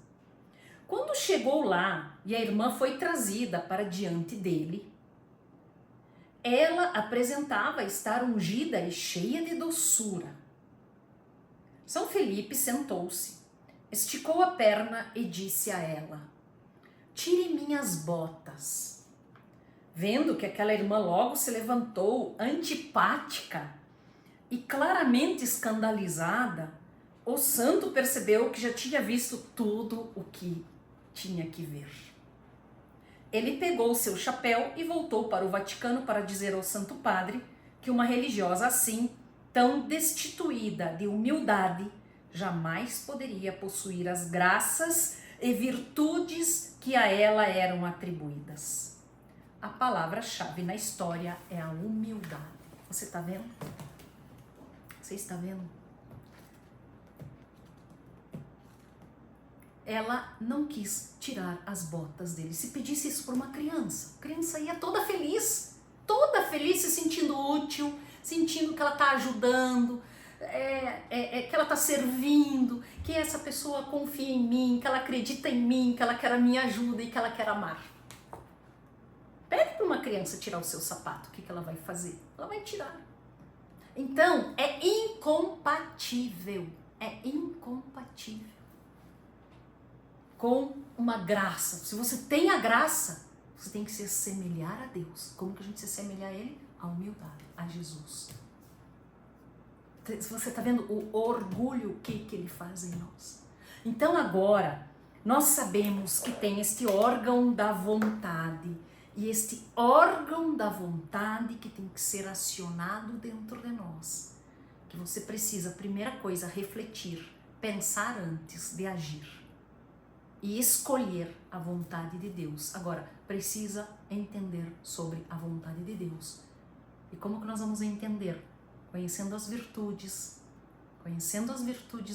Quando chegou lá e a irmã foi trazida para diante dele, ela apresentava estar ungida e cheia de doçura. São Felipe sentou-se, esticou a perna e disse a ela: "Tire minhas botas." Vendo que aquela irmã logo se levantou, antipática e claramente escandalizada, o santo percebeu que já tinha visto tudo o que tinha que ver. Ele pegou seu chapéu e voltou para o Vaticano para dizer ao Santo Padre que uma religiosa assim, tão destituída de humildade, jamais poderia possuir as graças e virtudes que a ela eram atribuídas. A palavra-chave na história é a humildade. Você está vendo? Você está vendo? Ela não quis tirar as botas dele. Se pedisse isso por uma criança, a criança ia toda feliz, se sentindo útil, sentindo que ela está ajudando, que ela está servindo, que essa pessoa confia em mim, que ela acredita em mim, que ela quer a minha ajuda e que ela quer amar. Pede para uma criança tirar o seu sapato, o que ela vai fazer? Ela vai tirar. Então, é incompatível com uma graça. Se você tem a graça, você tem que se assemelhar a Deus. Como que a gente se assemelha a Ele? A humildade, a Jesus. Você está vendo o orgulho que Ele faz em nós? Então agora, nós sabemos que tem este órgão da vontade, e este órgão da vontade que tem que ser acionado dentro de nós. Que você precisa, primeira coisa, refletir, pensar antes de agir. E escolher a vontade de Deus. Agora, precisa entender sobre a vontade de Deus. E como que nós vamos entender? Conhecendo as virtudes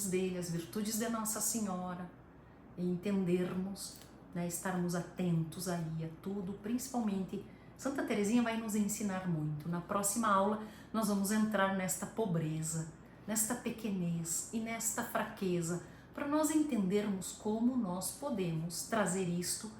dele, as virtudes de Nossa Senhora, e entendermos, né, estarmos atentos aí a tudo, principalmente Santa Teresinha vai nos ensinar muito. Na próxima aula nós vamos entrar nesta pobreza, nesta pequenez e nesta fraqueza, para nós entendermos como nós podemos trazer isto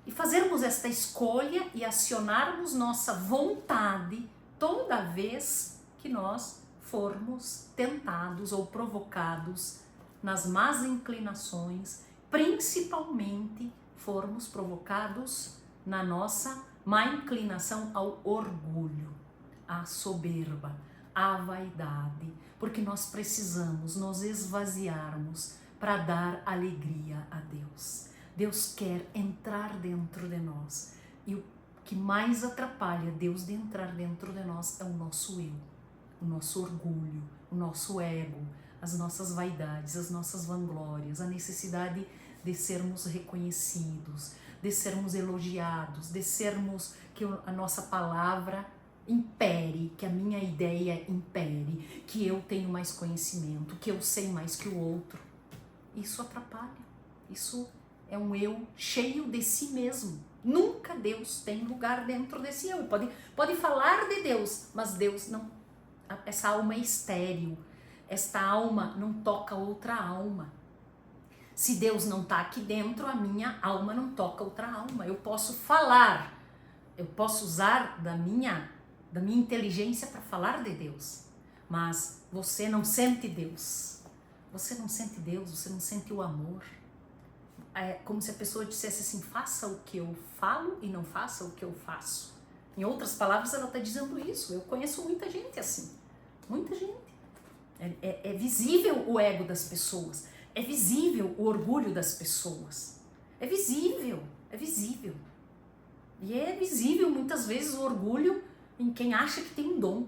e fazermos esta escolha e acionarmos nossa vontade toda vez que nós formos tentados ou provocados nas más inclinações, principalmente formos provocados na nossa má inclinação ao orgulho, à soberba, à vaidade, porque nós precisamos nos esvaziarmos para dar alegria a Deus. Deus quer entrar dentro de nós, e o que mais atrapalha Deus de entrar dentro de nós é o nosso eu, o nosso orgulho, o nosso ego, as nossas vaidades, as nossas vanglórias, a necessidade de sermos reconhecidos, de sermos elogiados, de sermos que a nossa palavra impere, que a minha ideia impere, que eu tenho mais conhecimento, que eu sei mais que o outro. Isso atrapalha. Isso é um eu cheio de si mesmo. Nunca Deus tem lugar dentro desse eu. Pode falar de Deus, mas Deus não. Essa alma é estéril. Esta alma não toca outra alma. Se Deus não está aqui dentro, a minha alma não toca outra alma. Eu posso falar, eu posso usar da minha inteligência para falar de Deus, mas você não sente Deus. Você não sente Deus, você não sente o amor. É como se a pessoa dissesse assim, faça o que eu falo e não faça o que eu faço. Em outras palavras, ela está dizendo isso. Eu conheço muita gente assim, muita gente. É visível o ego das pessoas, é visível o orgulho das pessoas, é visível. E é visível muitas vezes o orgulho em quem acha que tem um dom,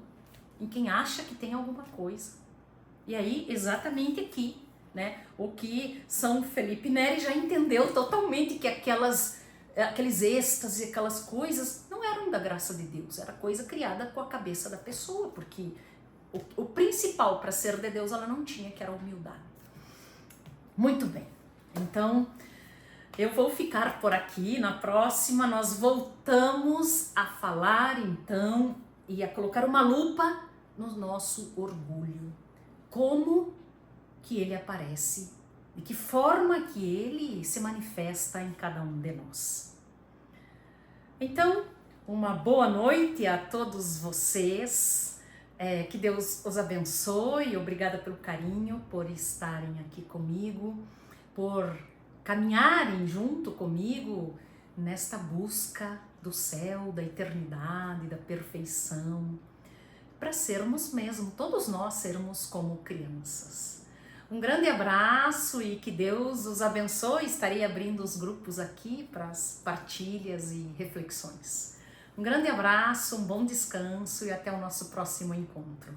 em quem acha que tem alguma coisa. E aí, exatamente aqui, né, o que São Felipe Neri já entendeu totalmente que aqueles êxtases, aquelas coisas não eram da graça de Deus, era coisa criada com a cabeça da pessoa, porque o principal para ser de Deus ela não tinha, que era a humildade. Muito bem, então eu vou ficar por aqui. Na próxima nós voltamos a falar então e a colocar uma lupa no nosso orgulho. Como que ele aparece, de que forma que ele se manifesta em cada um de nós. Então, uma boa noite a todos vocês. Que Deus os abençoe, obrigada pelo carinho, por estarem aqui comigo, por caminharem junto comigo nesta busca do céu, da eternidade, da perfeição, para sermos mesmo, todos nós sermos como crianças. Um grande abraço e que Deus os abençoe. Estarei abrindo os grupos aqui para as partilhas e reflexões. Um grande abraço, um bom descanso e até o nosso próximo encontro.